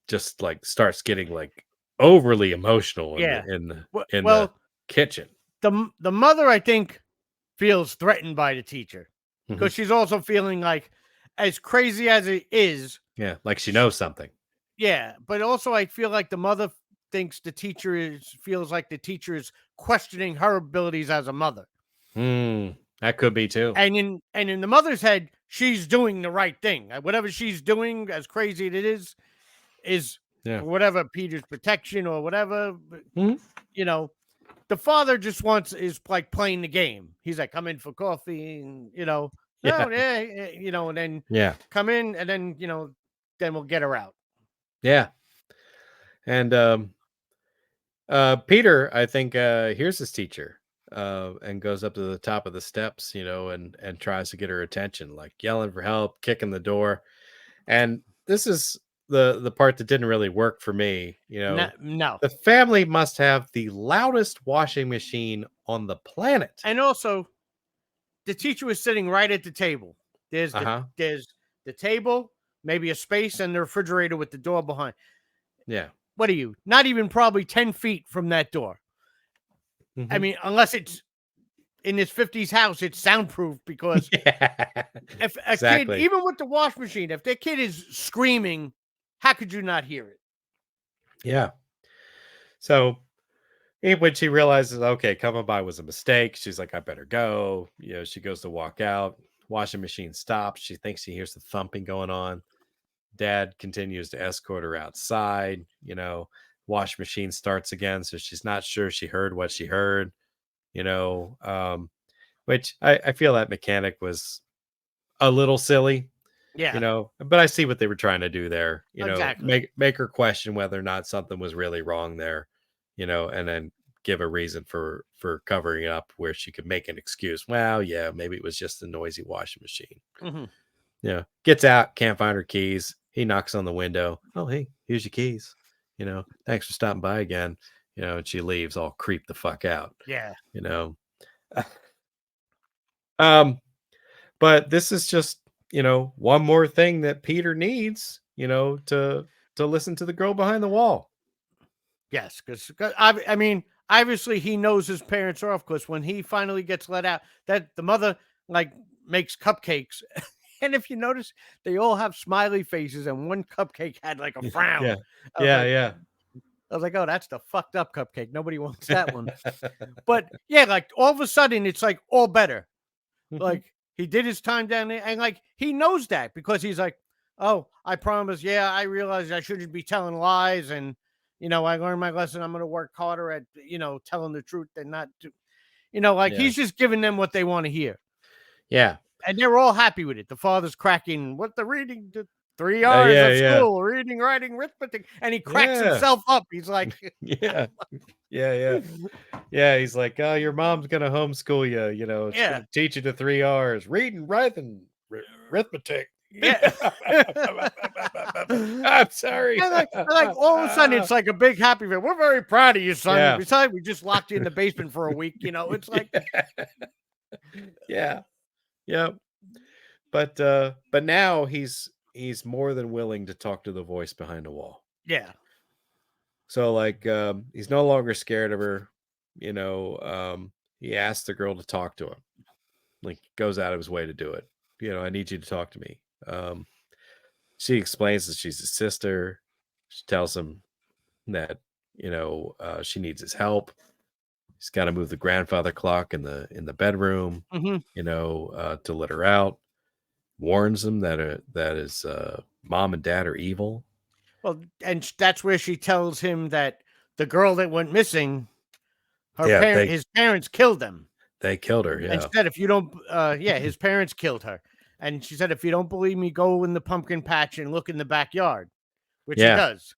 just like starts getting like overly emotional in Yeah. the in the Well, kitchen. the mother, I think, feels threatened by the teacher because Mhm. she's also feeling like, as crazy as it is, Yeah, like she knows something. yeah, but also I feel like the mother thinks feels like the teacher is questioning her abilities as a mother. That could be too. And in the mother's head, she's doing the right thing. Whatever she's doing, as crazy as it is Yeah. for whatever Peter's protection or whatever. Mhm. The father just is like playing the game. He's like, come in for coffee, and Yeah. and then Yeah. come in, and then then we'll get her out. Yeah. And Peter, I think, hears his teacher and goes up to the top of the steps, and tries to get her attention, like yelling for help, kicking the door. And this is the part that didn't really work for me. No. The family must have the loudest washing machine on the planet. And also, the teacher was sitting right at the table. There's the table, maybe a space, and the refrigerator with the door behind. Yeah. What are you? Not even probably 10 feet from that door. I mean, unless it's in this 50s house, it's soundproof, because if a kid, even with the wash machine, if their kid is screaming, how could you not hear it? Yeah. So when she realizes, okay, coming by was a mistake, she's like, I better go. She goes to walk out. Washing machine stops. She thinks she hears the thumping going on. Dad continues to escort her outside. wash machine starts again, so she's not sure she heard what she heard, you know, which I feel that mechanic was a little silly, you Yeah, know, but I see what they were trying to do there, you know, exactly. make her question whether or not something was really wrong there, you know, and then give a reason for covering it up where she could make an excuse. Well, yeah, maybe it was just a noisy washing machine. Hmm. Yeah, gets out, can't find her keys. He knocks on the window. Oh, hey, here's your keys. You know, thanks for stopping by again. You know, and she leaves all creeped the fuck out. Yeah. You know, um, but this is just, you know, one more thing that Peter needs, you know, to listen to the girl behind the wall. Yes, because I mean, obviously he knows his parents are off. Because when he finally gets let out, that the mother like makes cupcakes, and if you notice, they all have smiley faces, and one cupcake had like a Yeah, frown. I was yeah, like, yeah. oh, that's the fucked up cupcake. Nobody wants that one. But yeah, like all of a sudden, it's like all better. Mhm. Like he did his time down there, and like he knows that because he's like, "Oh, I promise. Yeah, I realized I shouldn't be telling lies, and I learned my lesson. I'm going to work harder at telling the truth and not do." Like Yeah, he's just giving them what they want to hear, yeah, and they're all happy with it. The father's cracking what the reading, the 3 hours yeah, of yeah, school, reading, writing, arithmetic, and he cracks yeah, himself up. He's like, yeah, yeah, yeah. Yeah, he's like, "Oh, your mom's gonna homeschool you. You know, she's "Yeah, gonna teach you the 3 R's: reading, writing, arithmetic." yeah." I'm sorry. And like all of a sudden, it's like a big happy event. We're very proud of you, son. Yeah. Besides, we just locked you in the basement for a week. It's like, Yeah. Yep. But now he's more than willing to talk to the voice behind the wall. yeah, So like he's no longer scared of her. He asks the girl to talk to him. Like goes out of his way to do it. I need you to talk to me. She explains that she's his sister. She tells him that she needs his help. He's got to move the grandfather clock in the bedroom. hmm To let her out. Warns him that his mom and dad are evil. well, and that's where she tells him that the girl that went missing, Yeah, his parents killed them, they killed her. and she Yeah, said, if you don't, yeah, his parents killed her, and she said, if you don't believe me, go in the pumpkin patch and look in the backyard, which he yeah, does,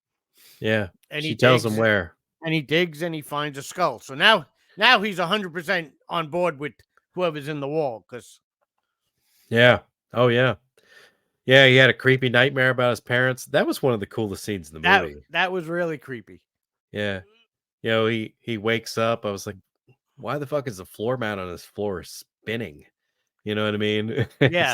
yeah. and he She tells him digs, where. and he finds a skull. So now he's 100% on board with whoever's in the wall because. Yeah. Oh yeah. Yeah. He had a creepy nightmare about his parents. That was one of the coolest scenes in the That movie. that was really creepy. Yeah. He wakes up. I was like, why the fuck is the floor mat on his floor spinning? You know what I mean? Yeah,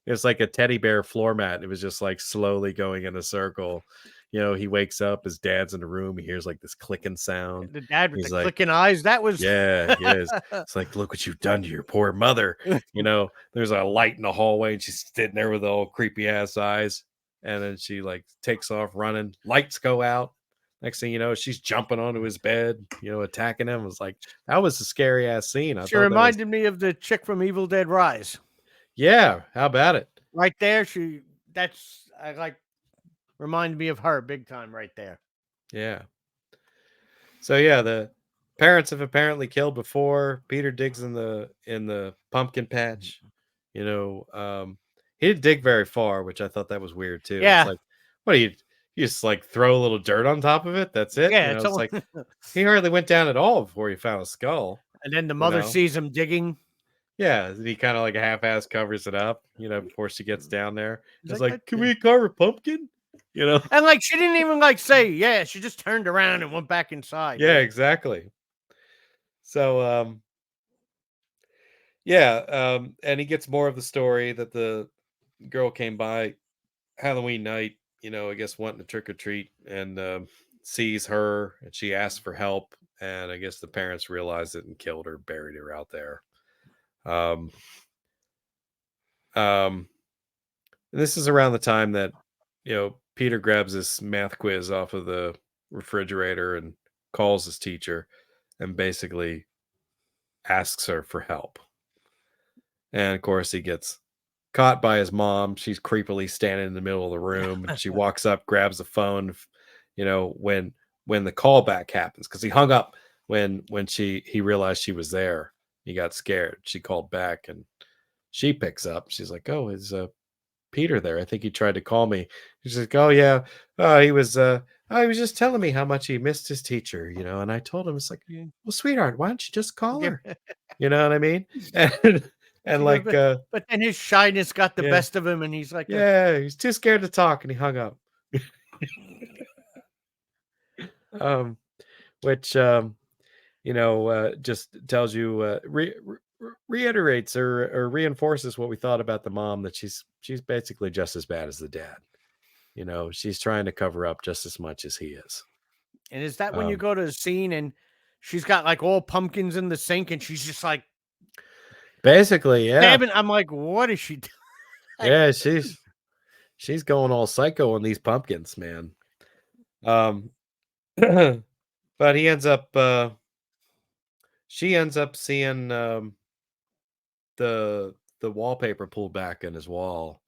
It's like a teddy bear floor mat. It was just like slowly going in a circle. He wakes up, his dad's in the room, he hears like this clicking sound. the dad with the He's like, clicking eyes. That was yeah, he is. It's like, look what you've done to your poor mother. There's a light in the hallway and she's sitting there with all creepy ass eyes. And then she like takes off running. Lights go out. Next thing you know, she's jumping onto his bed, attacking him. It was like, that was a scary ass scene. I She thought that was, reminded me of the chick from Evil Dead Rise. yeah, how about it? Right there, that's I like reminded me of her big time right there. Yeah. So yeah, the parents have apparently killed before. Peter digs in the pumpkin patch. He didn't dig very far, which I thought that was weird too. It's Yeah, like, what do you just like throw a little dirt on top of it? That's it. yeah. It's It's all, like he hardly went down at all before he found a skull. and then the You mother know, sees him digging. yeah. He kind of like half-ass covers it up. Before she gets down there. He's It's like, like, can we carve a pumpkin? You know. and like she didn't even like say yeah. She just turned around and went back inside. Yeah, exactly. So yeah, and he gets more of the story that the girl came by Halloween night, I guess wanting to trick or treat and sees her and she asks for help. And I guess the parents realized it and killed her, buried her out there. Um, um, and this is around the time that, Peter grabs this math quiz off of the refrigerator and calls his teacher and basically asks her for help. And of course, he gets caught by his mom. She's creepily standing in the middle of the room. And she walks up, grabs the phone. When when the callback happens, because he hung up when he realized she was there. He got scared. She called back and she picks up. She's like, "Oh, is Peter there? I think he tried to call me." She's like, "Oh yeah, he was just telling me how much he missed his teacher, you know." And I told him, it's like, Yeah. "Well, sweetheart, why don't you just call Yeah. her?" You know what I mean? And She goes, like, but then his shyness got the yeah, best of him, and he's like, yeah, he's too scared to talk, and he hung up. Um, which just tells you, reiterates or reinforces what we thought about the mom, that she's basically just as bad as the dad. You know, she's trying to cover up just as much as he is. and is that when you Um, go to the scene and she's got like all pumpkins in the sink, and she's just like basically, yeah, stabbing? I'm like, what is she doing? Like, yeah, she's going all psycho on these pumpkins, man. Um, but she ends up seeing the wallpaper pulled back in his wall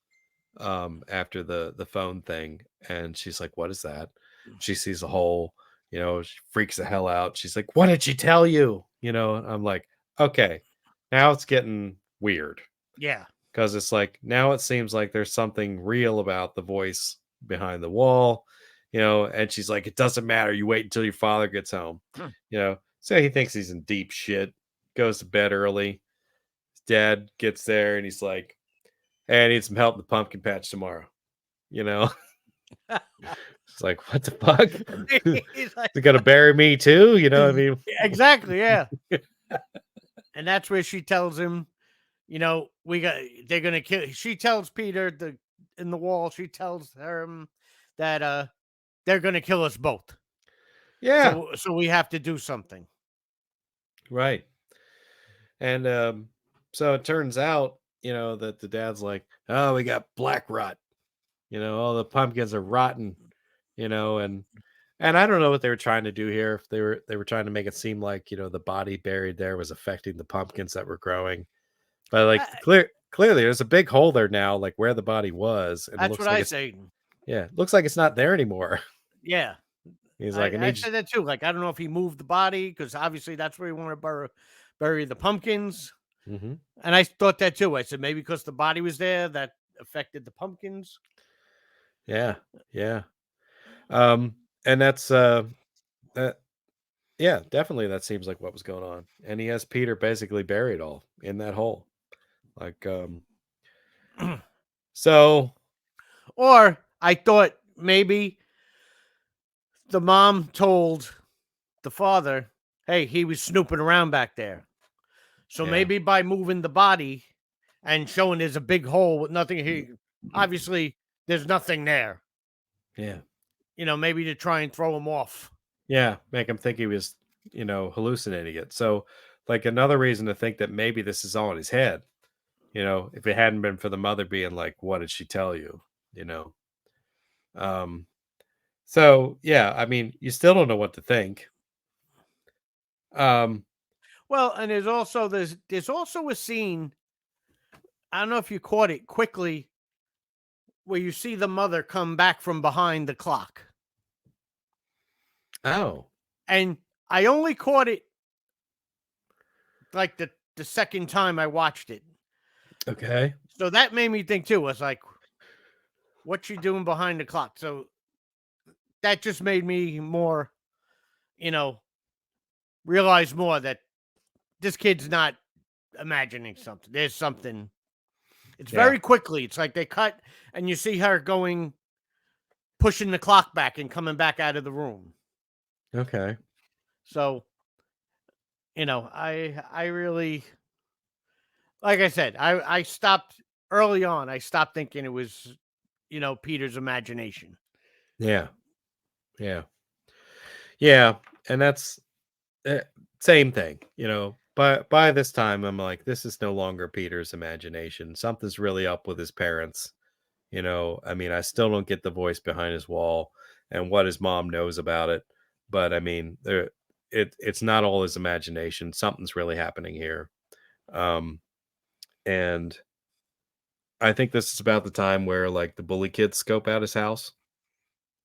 after the phone thing, and she's like, "What is that?" She sees a hole, she freaks the hell out. She's like, "What did she tell you?" I'm like, okay, now it's getting weird, yeah, because it's like, now it seems like there's something real about the voice behind the wall. And she's like, "It doesn't matter, you wait until your father gets home." So he thinks he's in deep shit, goes to bed early. His dad gets there and he's like, "Hey, I need some help in the pumpkin patch tomorrow." you know It's like, what the fuck? he's like, They're gonna bury me too, I mean? exactly, yeah. And that's where she tells him, they're gonna kill. She tells Peter in the wall. She tells him that they're gonna kill us both. Yeah, So we have to do something. right. And so it turns out, that the dad's like, "Oh, we got black rot, all the pumpkins are rotten," and I don't know what they were trying to do here. If they were trying to make it seem like, the body buried there was affecting the pumpkins that were growing. But like, clearly there's a big hole there now, like where the body was, and it That's looks what like I it's say. yeah, looks like it's not there anymore. Yeah, He's like, "I I need you." said that too. Like, I don't know if he moved the body because obviously that's where he wanted to bury the pumpkins. Mhm. And I thought that too. I said maybe because the body was there that affected the pumpkins. Yeah, yeah. And that's that yeah, definitely that seems like what was going on. And he has Peter basically buried all in that hole. Like so Or I thought maybe the mom told the father, hey, he was snooping around back there. So yeah. maybe by moving the body and showing there's a big hole with nothing here, obviously there's nothing there. Yeah. Maybe to try and throw him off. Yeah, make him think he was, hallucinating it. So like another reason to think that maybe this is all in his head, if it hadn't been for the mother being like, "What did she tell you?" you know. Um so yeah, I mean, you still don't know what to think. Um Well, and there's also a scene. I don't know if you caught it quickly, where you see the mother come back from behind the clock, oh, and I only caught it like the second time I watched it. okay. So that made me think too. I was like, what's she doing behind the clock? So that just made me more, you know, realize more that this kid's not imagining something. There's something. It's Yeah. very quickly. It's like they cut and you see her going, pushing the clock back and coming back out of the room. Okay. So, I really, like I said, I stopped early on. I stopped thinking it was, Peter's imagination. Yeah. Yeah. Yeah, and that's same thing, But by this time, I'm like, this is no longer Peter's imagination. Something's really up with his parents. I mean, I still don't get the voice behind his wall and what his mom knows about it. But I mean, it's not all his imagination. Something's really happening here. Um, and I think this is about the time where like the bully kids scope out his house.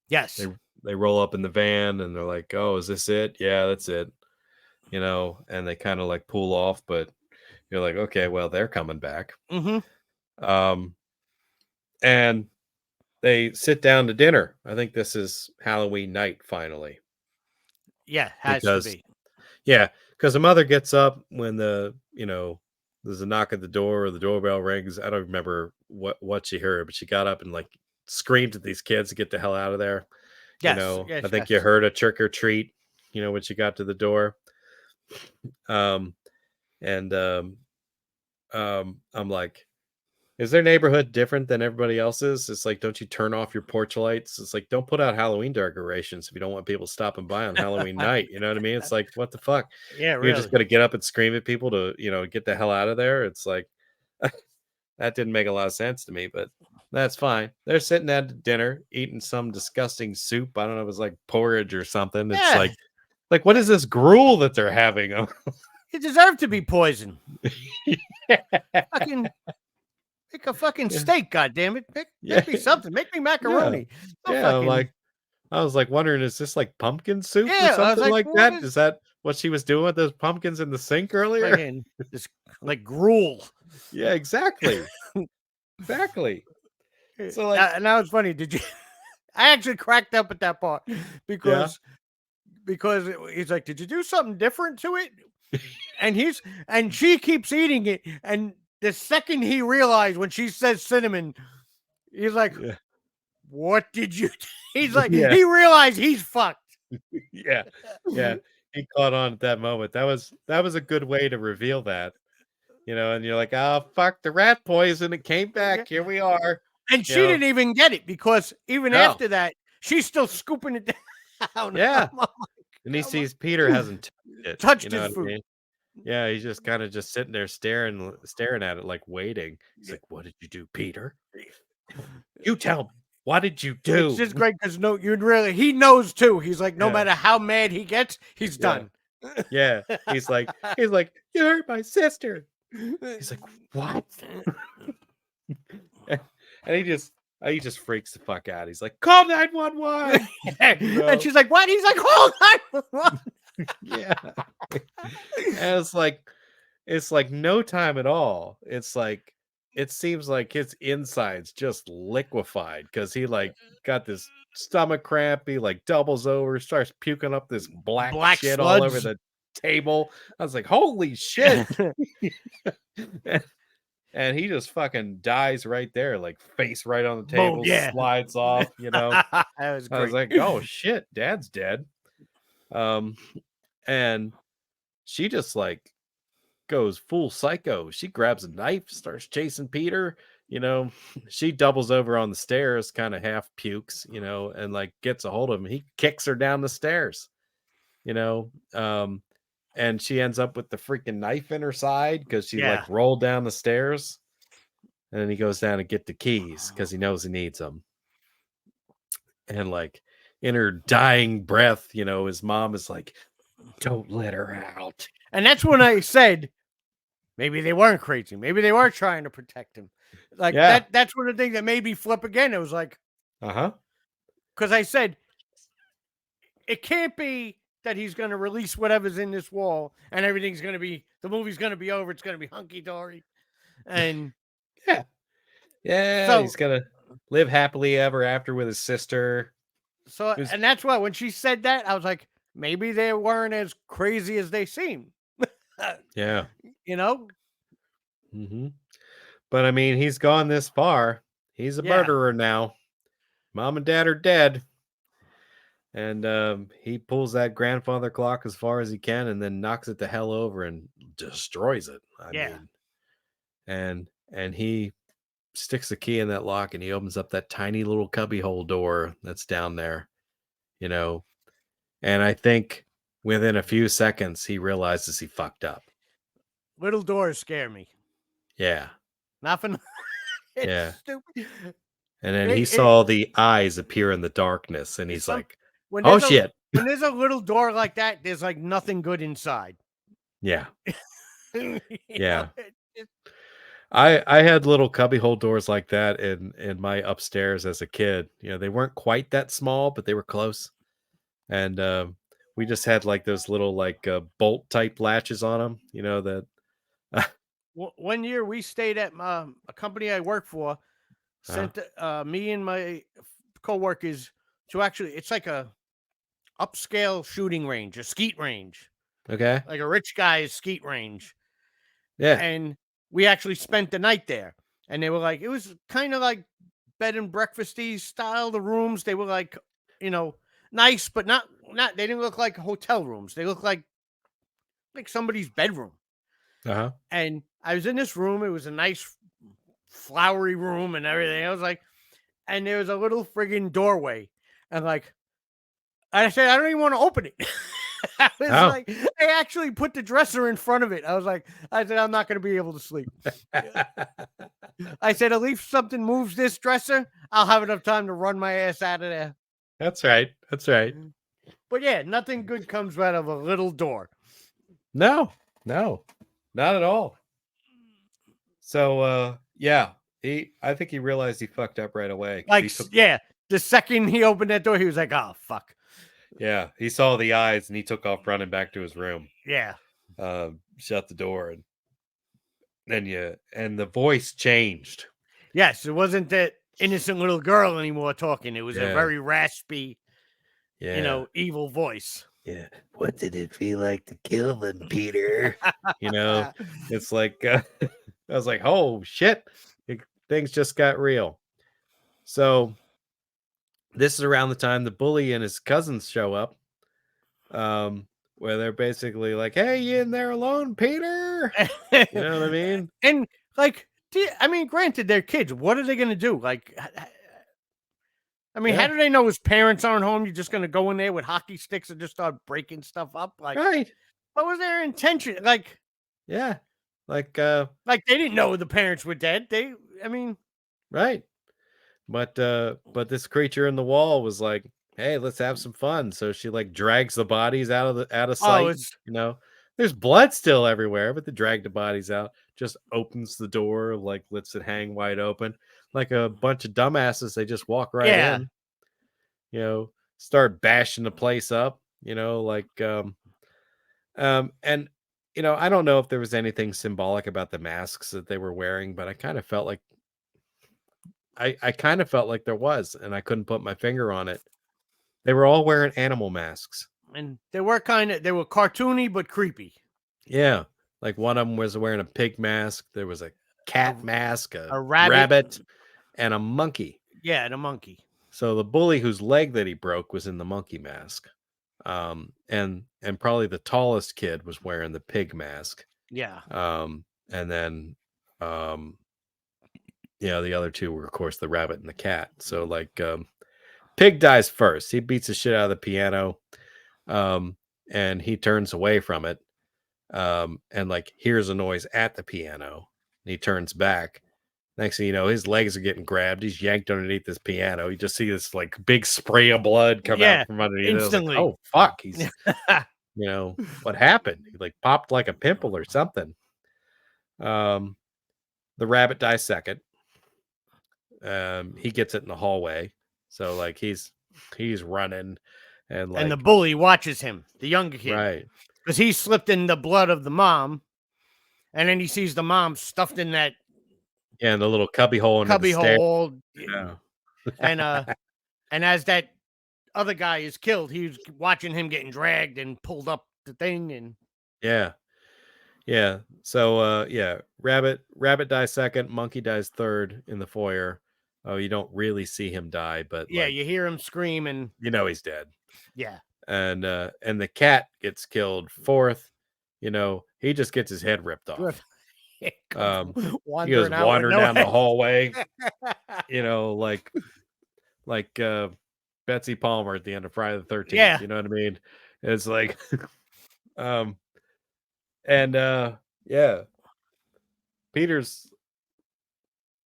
They Yes. they roll up in the van and they're like, "Oh, is this it? Yeah, that's it." And they kind of like pull off, but you're like, "Okay, well, they're coming back." Mm-hmm. Um, and they sit down to dinner. I think this is Halloween night finally, Yeah, has to because be. yeah, because the mother gets up when there's a knock at the door or the doorbell rings. I don't remember what she heard, but she got up and like screamed at these kids to get the hell out of there. Yes, yes, I think you yes. heard a trick or treat, when she got to the door. Um, and I'm like, is their neighborhood different than everybody else's? It's like, don't you turn off your porch lights? It's like, don't put out Halloween decorations if you don't want people stopping by on Halloween night. You know what I mean? It's like, what the fuck? Yeah, You're just really. gonna get up and scream at people to, get the hell out of there. It's like that didn't make a lot of sense to me, but that's fine. They're sitting at dinner eating some disgusting soup. I don't know if it's like porridge or something. It's Yeah, like what is this gruel that they're having? you deserve to be poisoned. Yeah. Fucking make a fucking Yeah. steak, goddammit. Make Yeah. me something. Make me macaroni. Don't Yeah, fucking, I was like wondering, is this like pumpkin soup or yeah, I was something like, like what that? is Is that what she was doing with those pumpkins in the sink earlier? fucking this like gruel? Yeah, exactly. Exactly. So like, And that was funny. Did you? I actually cracked up at that part yeah, because he's like, "Did you do something different to it?" And she keeps eating it, and the second he realized when she says cinnamon, he's like, yeah, "What did you?" He's like, yeah, he realized he's fucked. yeah, yeah. He caught on at that moment. That was a good way to reveal that, and you're like, oh fuck, the rat poison, it came back. Here we are. And You she know, didn't even get it because even no, after that, she's still scooping it down. yeah. I'm like, And he I'm sees Peter hasn't touched it. You touched know his what I food. mean? Yeah, he's just kind of just sitting there staring at it, like waiting. He's like, "What did you do, Peter? You tell me. What did you It's do?" just great because he knows too. He's like, no Yeah, matter how mad he gets, he's yeah, done. yeah. He's like, "You hurt my sister." He's like, "What?" And he just freaks the fuck out. He's like, "Call 911." And she's like, what? He's like, hold on. Yeah. And it's like no time at all. It's like it seems like his insides just liquefied because he like got this stomach cramp. He like doubles over, starts puking up this black Black shit all over sludge. the table. I was like, holy shit. And he just fucking dies right there, like face right on the Boom, table, yeah. slides off. That was I was great. like, oh shit, dad's dead. And she just like goes full psycho. She grabs a knife, starts chasing Peter. She doubles over on the stairs, kind of half pukes, and like gets a hold of him. He kicks her down the stairs, you know. And she ends up with the freaking knife in her side because she Yeah. like rolled down the stairs. And then he goes down to get the keys because he knows he needs them. And like in her dying breath, his mom is like, don't let her out. And that's when I said, maybe they weren't crazy. Maybe they were trying to protect him. Like Yeah. that's one of the things that made me flip again. It was like, Uh-huh. because I said, it can't be that he's going to release whatever's in this wall and everything's going to be, the movie's going to be over. It's going to be hunky-dory. And Yeah. Yeah. So- He's gonna live happily ever after with his sister. so, Who's- and that's why when she said that, I was like, maybe they weren't as crazy as they seem. Yeah. You know? Mm-hmm. But I mean, he's gone this far. He's a Yeah. murderer now. Mom and dad are dead. And he pulls that grandfather clock as far as he can and then knocks it the hell over and destroys it. I Yeah. mean, and he sticks the key in that lock and he opens up that tiny little cubbyhole door that's down there, and I think within a few seconds he realizes he fucked up. Little doors scare me. Yeah. Nothing. It's Yeah. stupid. And then It- he it- saw the eyes appear in the darkness and he's Some- like, When oh there's a- shit. When there's a little door like that, there's like nothing good inside. Yeah. You Yeah. know, I had little cubbyhole doors like that in my upstairs as a kid. You know, they weren't quite that small, but they were close. And we just had like those little like bolt type latches on them. You know that. One year we stayed at a company I work for, uh, sent me and my coworkers to actually, it's like a upscale shooting range, a skeet range, okay. like a rich guy's skeet range. Yeah. And we actually spent the night there. And they were like, it was kind of like bed and breakfasty style. The rooms, they were like, you know, nice, but not. They didn't look like hotel rooms. They looked like somebody's bedroom. Uh huh. And I was in this room. It was a nice flowery room and everything. I was like, and there was a little friggin' doorway. And like, I said, I don't even want to open it. I was Oh. like, I actually put the dresser in front of it. I said, I'm not going to be able to sleep. I said, at least something moves this dresser, I'll have enough time to run my ass out of there. That's right. That's right. But yeah, nothing good comes out of a little door. No, no, not at all. So yeah, I think he realized he fucked up right away. 'Cause Like, he took, yeah, the second he opened that door, he was like, oh, fuck. yeah, he saw the eyes and he took off running back to his room. Yeah. Shut the door and then and the voice changed. Yes, it wasn't that innocent little girl anymore talking. It was a Yeah. very raspy, Yeah. evil voice. Yeah. What did it feel like to kill them, Peter? It's like I was like, oh shit, things just got real. So this is around the time the bully and his cousins show up, where they're basically like, "Hey, you in there alone, Peter?" You know what I mean? And like, granted, they're kids. What are they going to do? Like, how Yeah. do they know his parents aren't home? You're just going to go in there with hockey sticks and just start breaking stuff up? Like, Right? what was their intention? Like Yeah. Like, they didn't know the parents were dead. right. But this creature in the wall was like, "Hey, let's have some fun." So she like drags the bodies out of Oh, sight. it's There's blood still everywhere, but they drag the bodies out. Just opens the door, like lets it hang wide open, like a bunch of dumbasses. They just walk right yeah. in. Start bashing the place up. And I don't know if there was anything symbolic about the masks that they were wearing, but I kind of felt like I kind of felt like there was, and I couldn't put my finger on it. They were all wearing animal masks. And they were cartoony but creepy. Yeah. Like one of them was wearing a pig mask. There was a cat A- mask, a a rabbit. rabbit, and a monkey. Yeah, and a monkey. So the bully whose leg that he broke was in the monkey mask. And probably the tallest kid was wearing the pig mask. Yeah. And then the other two were of course the rabbit and the cat. So like pig dies first. He beats the shit out of the piano. And he turns away from it. And like hears a noise at the piano. And he turns back. Next thing you know, his legs are getting grabbed. He's yanked underneath this piano. You just see this like big spray of blood come out from underneath. Instantly. Like, oh fuck! He's what happened? He like popped like a pimple or something. The rabbit dies second. He gets it in the hallway. So like he's running, and the bully watches him, the younger kid, right, because he slipped in the blood of the mom, and then he sees the mom stuffed in that the little cubby hole in the stair. hole. Yeah. And as that other guy is killed, he's watching him getting dragged and pulled up the thing, and yeah. So rabbit dies second, monkey dies third in the foyer. Oh, you don't really see him die, but you hear him scream, and he's dead. Yeah. And the cat gets killed fourth. He just gets his head ripped off. He goes wandering down the hallway. Like Betsy Palmer at the end of Friday the 13th. Yeah. You know what I mean? It's like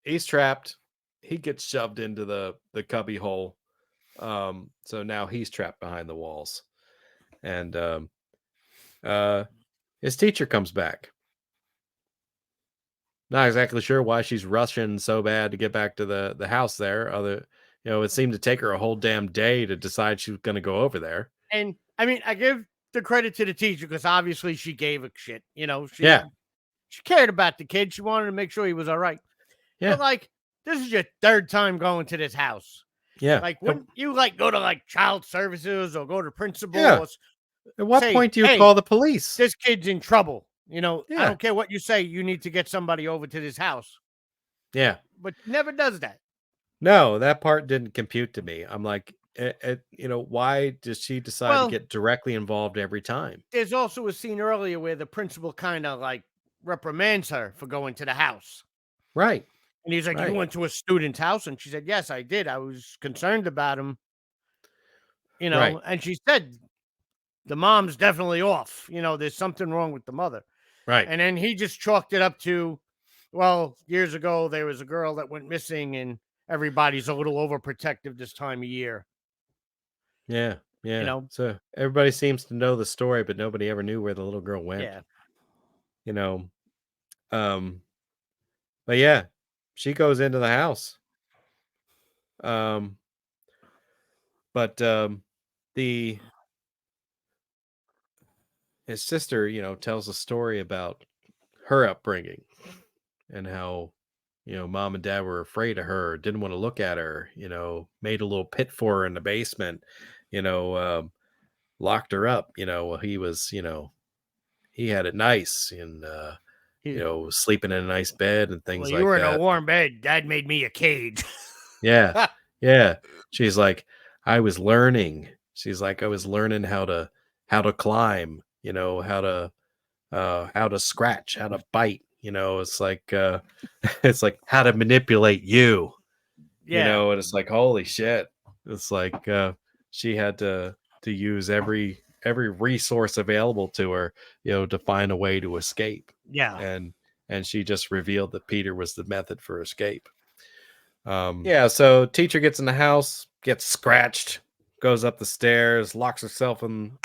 he's trapped. He gets shoved into the cubby hole. So now he's trapped behind the walls. And his teacher comes back. Not exactly sure why she's rushing so bad to get back to the house there. It seemed to take her a whole damn day to decide she was going to go over there. And I mean, I give the credit to the teacher because obviously she gave a shit. Yeah. She cared about the kid. She wanted to make sure he was all right. Yeah. But like, this is your third time going to this house. Yeah. Like, wouldn't you like go to like child services or go to principal? Yeah. Or At what say, point do you "Hey, call the police? this kid's in trouble. I Yeah. don't care what you say. You need to get somebody over to this house." Yeah. But never does that. No, that part didn't compute to me. I'm like, why does she decide to Well, get directly involved every time? there's also a scene earlier where the principal kind of like reprimands her for going to the house. Right. And he's like, "You Right. went to a student's house?" And she said, "Yes, I did. I was concerned about him." Right. And she said, "The mom's definitely off. There's something wrong with the mother." Right. And then he just chalked it up to, well, years ago, there was a girl that went missing and everybody's a little overprotective this time of year. Yeah. Yeah. know? So everybody seems to know the story, but nobody ever knew where the little girl went. Yeah. You know. But yeah, she goes into the house. But his sister, tells a story about her upbringing and how, mom and dad were afraid of her, didn't want to look at her, made a little pit for her in the basement, you know, locked her up, while he was, he had it nice and, sleeping in a nice bed and things Well, you like were in a that. warm bed. Dad made me a cage. Yeah. Yeah. She's like, I was learning. She's like, I was learning how to climb, how to scratch, how to bite, it's like it's like how to manipulate you, Yeah. and it's like, holy shit. It's like she had to use every resource available to her, to find a way to escape. Yeah. And she just revealed that Peter was the method for escape. Yeah, so teacher gets in the house, gets scratched, goes up the stairs, locks herself in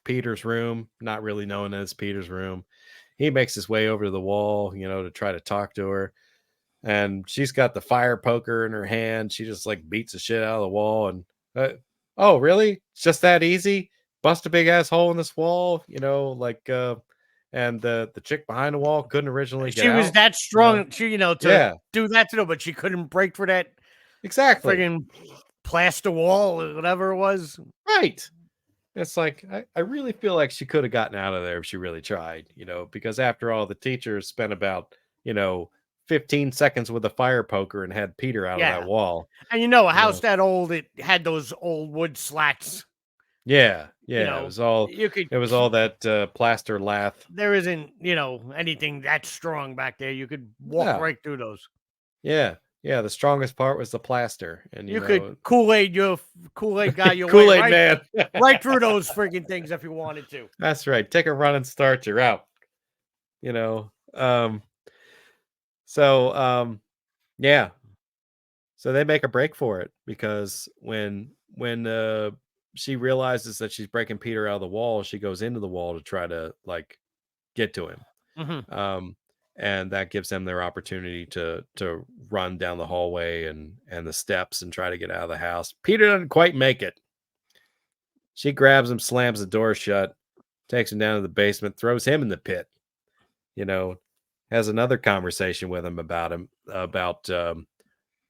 Peter's room, not really known as Peter's room. He makes his way over to the wall, to try to talk to her. And she's got the fire poker in her hand. She just like beats the shit out of the wall. And oh, really? It's just that easy? Bust a big ass hole in this wall, and the chick behind the wall couldn't originally get She was out, that strong, Yeah. do that to her, but she couldn't break for that Exactly. friggin' plaster wall or whatever it was. Right. It's like, I really feel like she could have gotten out of there if she really tried, because after all, the teacher spent about, 15 seconds with a fire poker and had Peter out of Yeah. that wall. And a house that old, it had those old wood slats. Yeah. Yeah. know, it was all that plaster lath. There isn't, anything that strong back there. You could walk No. right through those. Yeah. Yeah. The strongest part was the plaster. And You could Kool-Aid guy your Kool-Aid way man. right through those friggin' things if you wanted to. That's right. Take a run and start, you're out. Yeah. So they make a break for it because when she realizes that she's breaking Peter out of the wall, she goes into the wall to try to like get to him. Mm-hmm. And that gives them their opportunity to run down the hallway and the steps and try to get out of the house. Peter doesn't quite make it. She grabs him, slams the door shut, takes him down to the basement, throws him in the pit. Has another conversation with him about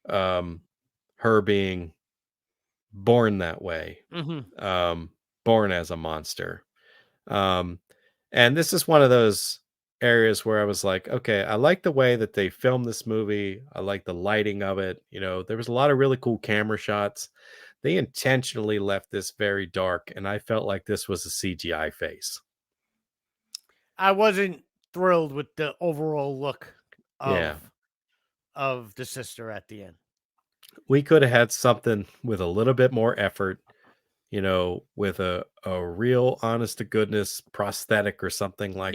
her being born that way, Mm-hmm. Born as a monster. And this is one of those areas where I was like, okay, I like the way that they filmed this movie. I like the lighting of it. There was a lot of really cool camera shots. They intentionally left this very dark, and I felt like this was a CGI face. I wasn't thrilled with the overall look of the sister at the end. We could have had something with a little bit more effort, with a real honest to goodness prosthetic or something like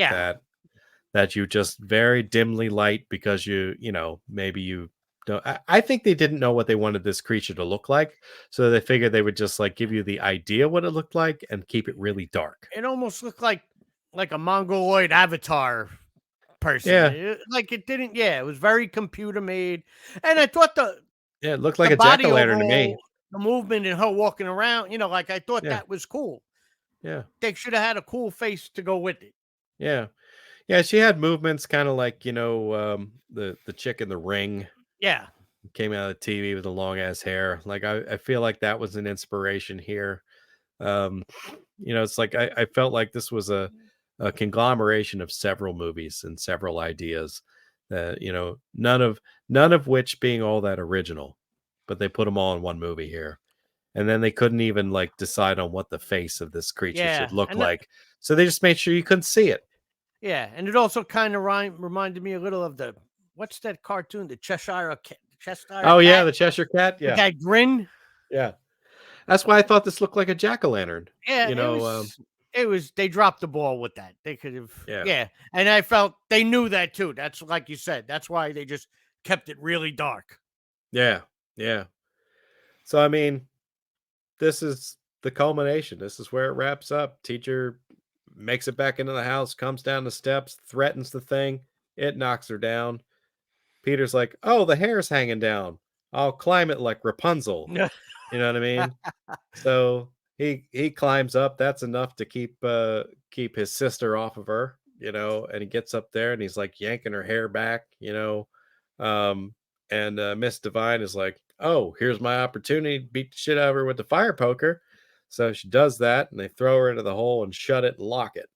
that you just very dimly light because maybe you don't. I think they didn't know what they wanted this creature to look like. So they figured they would just like give you the idea what it looked like and keep it really dark. It almost looked like a mongoloid avatar person. Yeah. Like it didn't. Yeah, it was very computer made, and I thought Yeah, it looked like the a body jack-o'-lantern to me. overall, the movement and her walking around, like I thought Yeah, that was cool. yeah, They should have had a cool face to go with it. yeah. Yeah, she had movements kinda like, the chick in The Ring Yeah, came out of the TV with the long ass hair. Like, I feel like that was an inspiration here. Um, it's like I felt like this was a conglomeration of several movies and several ideas that, none of which being all that original, but they put them all in one movie here. And then they couldn't even like decide on what the face of this creature should yeah, look and like. So they just made sure you couldn't see it. yeah, and it also kind of reminded me a little of what's that cartoon, the Cheshire Oh yeah, Cat the Cheshire Cat. with Yeah, that grin. yeah. That's why I thought this looked like a jack-o'-lantern. Yeah, You it know, was. It was. They dropped the ball with that. They could have. yeah, Yeah, and I felt they knew that too. That's like you said. That's why they just kept it really dark. yeah, yeah. So I mean, this is the culmination. This is where it wraps up. Teacher makes it back into the house, comes down the steps, threatens the thing. It knocks her down. Peter's like, "Oh, the hair's hanging down. I'll climb it like Rapunzel." You know what I mean? So he climbs up. That's enough to keep his sister off of her, and he gets up there and he's like yanking her hair back, Um, and Miss Divine is like, "Oh, here's my opportunity to beat the shit out of her with the fire poker." So she does that, and they throw her into the hole and shut it and lock it,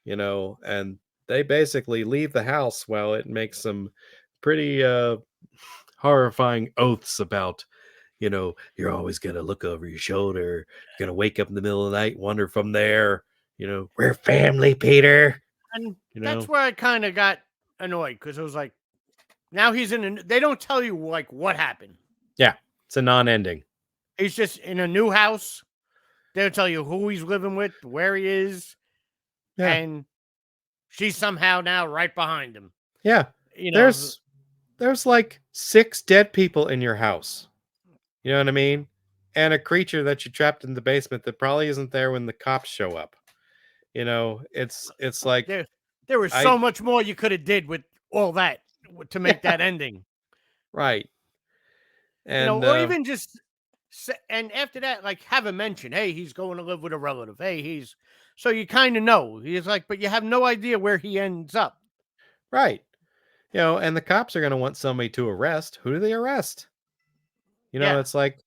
and they basically leave the house while it makes some pretty horrifying oaths about, you're always going to look over your shoulder. You're going to wake up in the middle of the night, wonder from there, we're family, Peter. And You that's know? where I kind of got annoyed because it was like, now he's in. They don't tell you like what happened. Yeah, it's a non-ending. He's just in a new house. They don't tell you who he's living with, where he is, Yeah, and she's somehow now right behind him. yeah. You know, There's like 6 dead people in your house. You know what I mean? And a creature that you trapped in the basement that probably isn't there when the cops show up. It's like there was I so much more you could have did with all that to make that ending. right. And Or even just and after that, like have a mention. Hey, he's going to live with a relative. Hey, he's so you kind of know. He's like, but you have no idea where he ends up. right. And the cops are going to want somebody to arrest. Who do they arrest? Yeah, It's like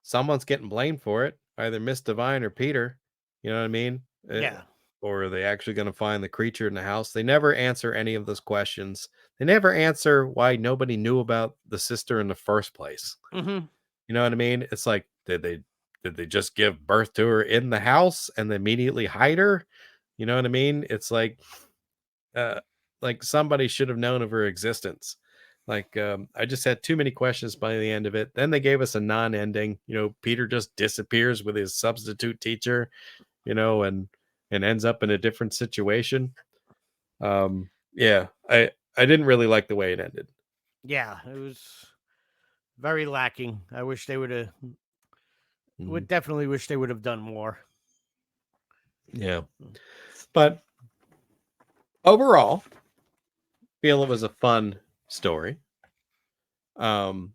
someone's getting blamed for it, either Miss Divine or Peter. You know what I mean? yeah. Or are they actually going to find the creature in the house? They never answer any of those questions. They never answer why nobody knew about the sister in the first place. Mm-hmm. You know what I mean? It's like, did they just give birth to her in the house and then immediately hide her? You know what I mean? It's uh, like somebody should have known of her existence. Like, I just had too many questions by the end of it. Then they gave us a non-ending. Peter just disappears with his substitute teacher, and ends up in a different situation. Yeah, I didn't really like the way it ended. Yeah, it was very lacking. I wish they would have. Mhm. Would definitely wish they would have done more. Yeah, but overall, feel it was a fun story. Um,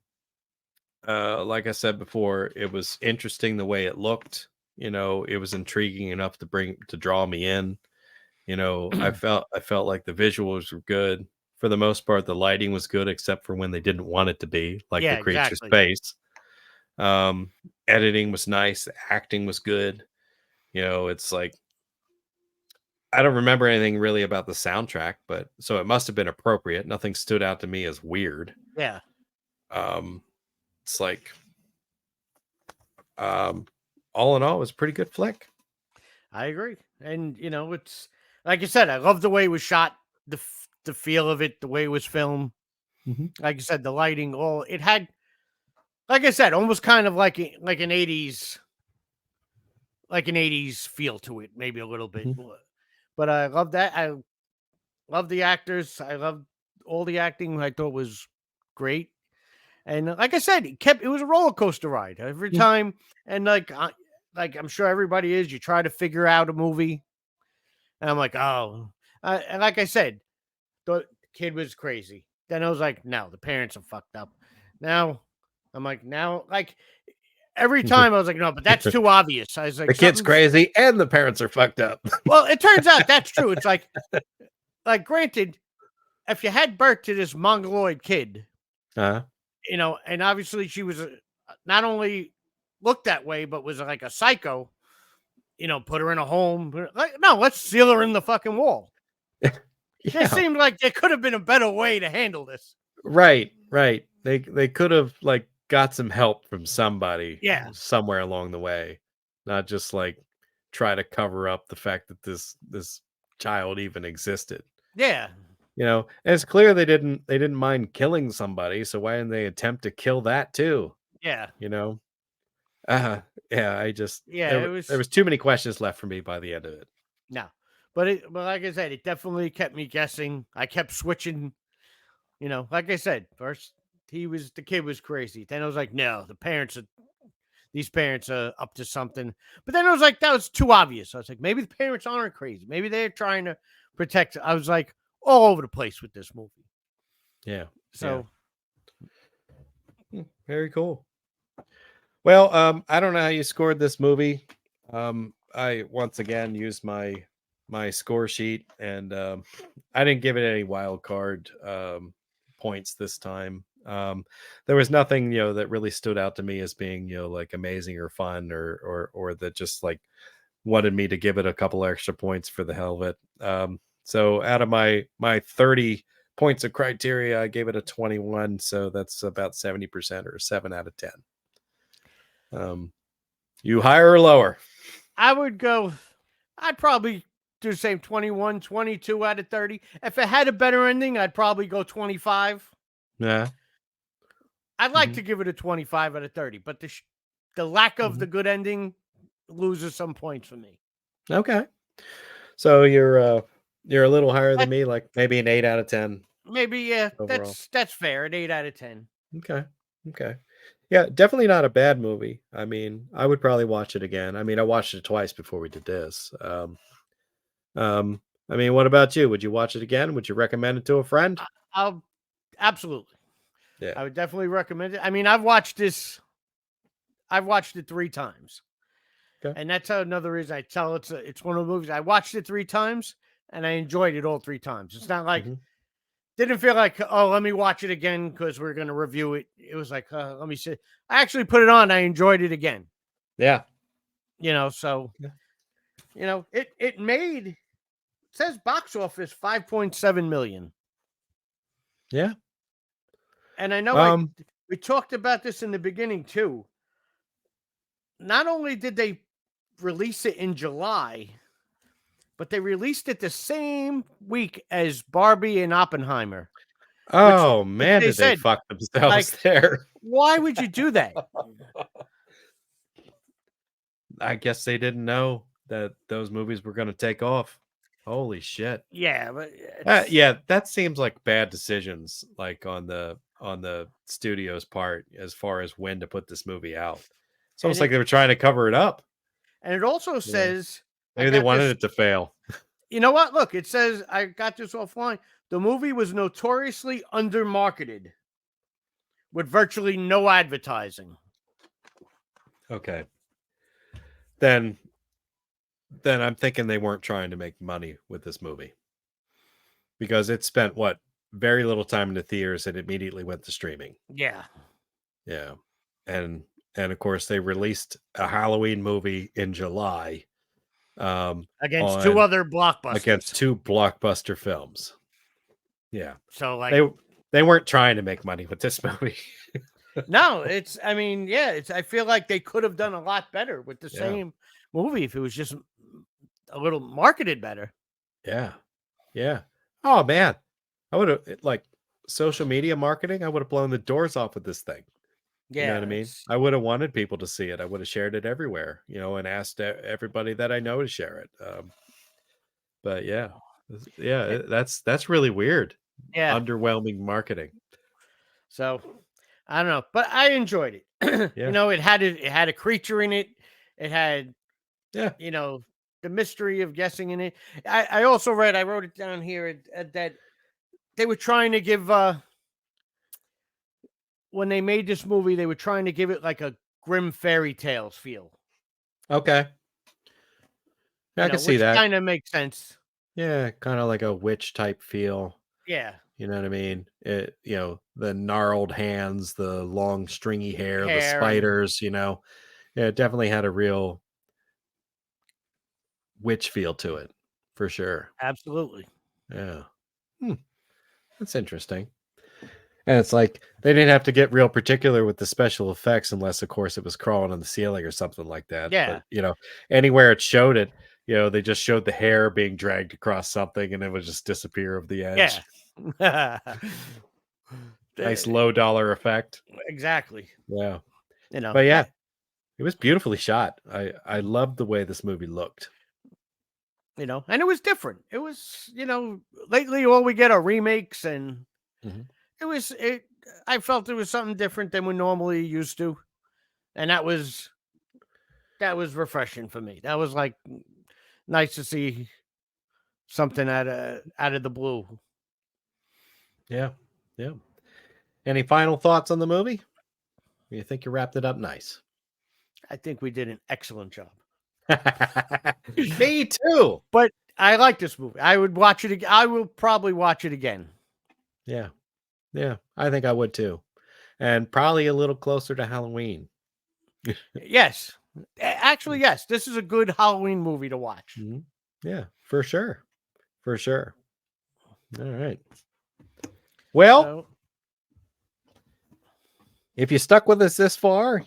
like I said before, it was interesting the way it looked. It was intriguing enough to draw me in. I felt like the visuals were good. For the most part, the lighting was good, except for when they didn't want it to be, like the Yeah, creature's exactly. face. Um, Editing was nice, acting was good. It's like I don't remember anything really about the soundtrack, but so it must have been appropriate. Nothing stood out to me as weird. Yeah, Um, it's like um, all in all, it was a pretty good flick. I agree. And it's like you said. I love the way it was shot, the feel of it, the way it was filmed. Mhm. Like you said, the lighting, all it had. Like I said, almost kind of like an '80s feel to it, maybe a little bit. Mhm. But I love that. I love the actors. I love all the acting. I thought was great. And like I said, it was a roller coaster ride every Yeah. time. And like I'm sure everybody is. You try to figure out a movie, and I'm like, oh, and like I said, the kid was crazy. Then I was like, no, the parents are fucked up. Now I'm like, every time I was like, no, but that's too obvious. I was like, The kid's crazy and the parents are fucked up. Well, it turns out that's true. It's like granted, if you had birth to this mongoloid kid, Uh-huh. and obviously she was not only looked that way, but was like a psycho, put her in a home. Like, no, let's seal her in the fucking wall. Yeah. It seemed like there could have been a better way to handle this. Right. They could have like got some help from somebody somewhere along the way. Not just like try to cover up the fact that this child even existed. Yeah. And it's clear they didn't mind killing somebody, so why didn't they attempt to kill that too? Yeah. Yeah, I just there was too many questions left for me by the end of it. No. But like I said, it definitely kept me guessing. I kept switching, like I said, first the kid was crazy. Then I was like, no, these parents are up to something. But then I was like, that was too obvious. I was like, maybe the parents aren't crazy. Maybe they're trying to protect. I was like all over the place with this movie. Yeah. So very cool. Well, I don't know how you scored this movie. I once again used my score sheet, and I didn't give it any wild card points this time. There was nothing that really stood out to me as being like amazing or fun or that just like wanted me to give it a couple extra points for the hell of it. So out of my 30 points of criteria, I gave it a 21, so that's about 70% or 7 out of 10. You higher or lower? I'd probably do the same 21, 22 out of 30. If it had a better ending, I'd probably go 25. Yeah. I'd like to give it a 25 out of 30, but the lack of the good ending loses some points for me. Okay. So you're a little higher than me, like maybe an 8 out of 10. Maybe, yeah. Overall. That's fair. An 8 out of 10. Okay. Yeah, definitely not a bad movie. I mean, I would probably watch it again. I mean, I watched it twice before we did this. I mean, what about you? Would you watch it again? Would you recommend it to a friend? Absolutely. Yeah. I would definitely recommend it. I mean, I've watched it 3 times. Okay. And that's another reason I tell it's one of the movies. I watched it 3 times and I enjoyed it all 3 times. It's not like didn't feel like, oh, let me watch it again because we're going to review it. It was like, let me see. I actually put it on. I enjoyed it again. Yeah. So, it says box office 5.7 million. Yeah. And I know we talked about this in the beginning too. Not only did they release it in July, but they released it the same week as Barbie and Oppenheimer. Oh, man, did they fuck themselves there. Why would you do that? I guess they didn't know that those movies were going to take off. Holy shit. Yeah, but that seems like bad decisions, like on the studio's part as far as when to put this movie out. It's almost like they were trying to cover it up. And it also says maybe they wanted it to fail. You know what? Look, it says, I got this offline. The movie was notoriously undermarketed with virtually no advertising. Okay. Then I'm thinking they weren't trying to make money with this movie. Because it spent very little time in the theaters and immediately went to streaming. Yeah. Yeah. And of course they released a Halloween movie in July. Against 2 other blockbusters. Against 2 blockbuster films. Yeah. So like they weren't trying to make money with this movie. No, I feel like they could have done a lot better with the same movie if it was just a little marketed better. Yeah. Yeah. Oh man. I would have social media marketing, I would have blown the doors off with this thing. Yeah. You know what I mean? I would have wanted people to see it. I would have shared it everywhere, and asked everybody that I know to share it. But that's really weird. Yeah. Underwhelming marketing. So I don't know, but I enjoyed it. It had a creature in it. It had, the mystery of guessing in it. I also read, I wrote it down here that they were trying to give when they made this movie, they were trying to give it like a grim fairy tales feel. Okay. Yeah, I can see which that. kind of makes sense. Yeah, kind of like a witch type feel. Yeah, You know what I mean? The gnarled hands, the long stringy hair, the hair and spiders, Yeah, it definitely had a real witch feel to it, for sure. absolutely. Yeah. That's interesting. And it's like they didn't have to get real particular with the special effects unless, of course, it was crawling on the ceiling or something like that. Yeah. But, anywhere it showed it, they just showed the hair being dragged across something and it would just disappear of the edge. Yeah. Nice low dollar effect. Exactly. Yeah. But yeah, it was beautifully shot. I loved the way this movie looked. and it was different. It was, lately all we get are remakes, and Mhm. I felt it was something different than we normally used to. And that was refreshing for me. That was like nice to see something out of the blue. Yeah. Yeah. Any final thoughts on the movie? You think you wrapped it up nice? I think we did an excellent job. Me too. But I like this movie. I would watch it. I will probably watch it again. Yeah. Yeah. I think I would too. And probably a little closer to Halloween. Yes. Actually, yes. This is a good Halloween movie to watch. Mhm. Yeah, for sure. For sure. All right. Well, So, if you stuck with us this far,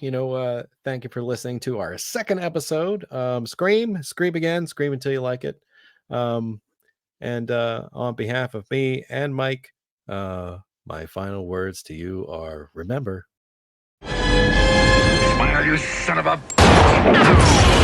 thank you for listening to our second episode. Scream again, scream until you like it. And on behalf of me and Mike, my final words to you are: remember, Smile, you son of a...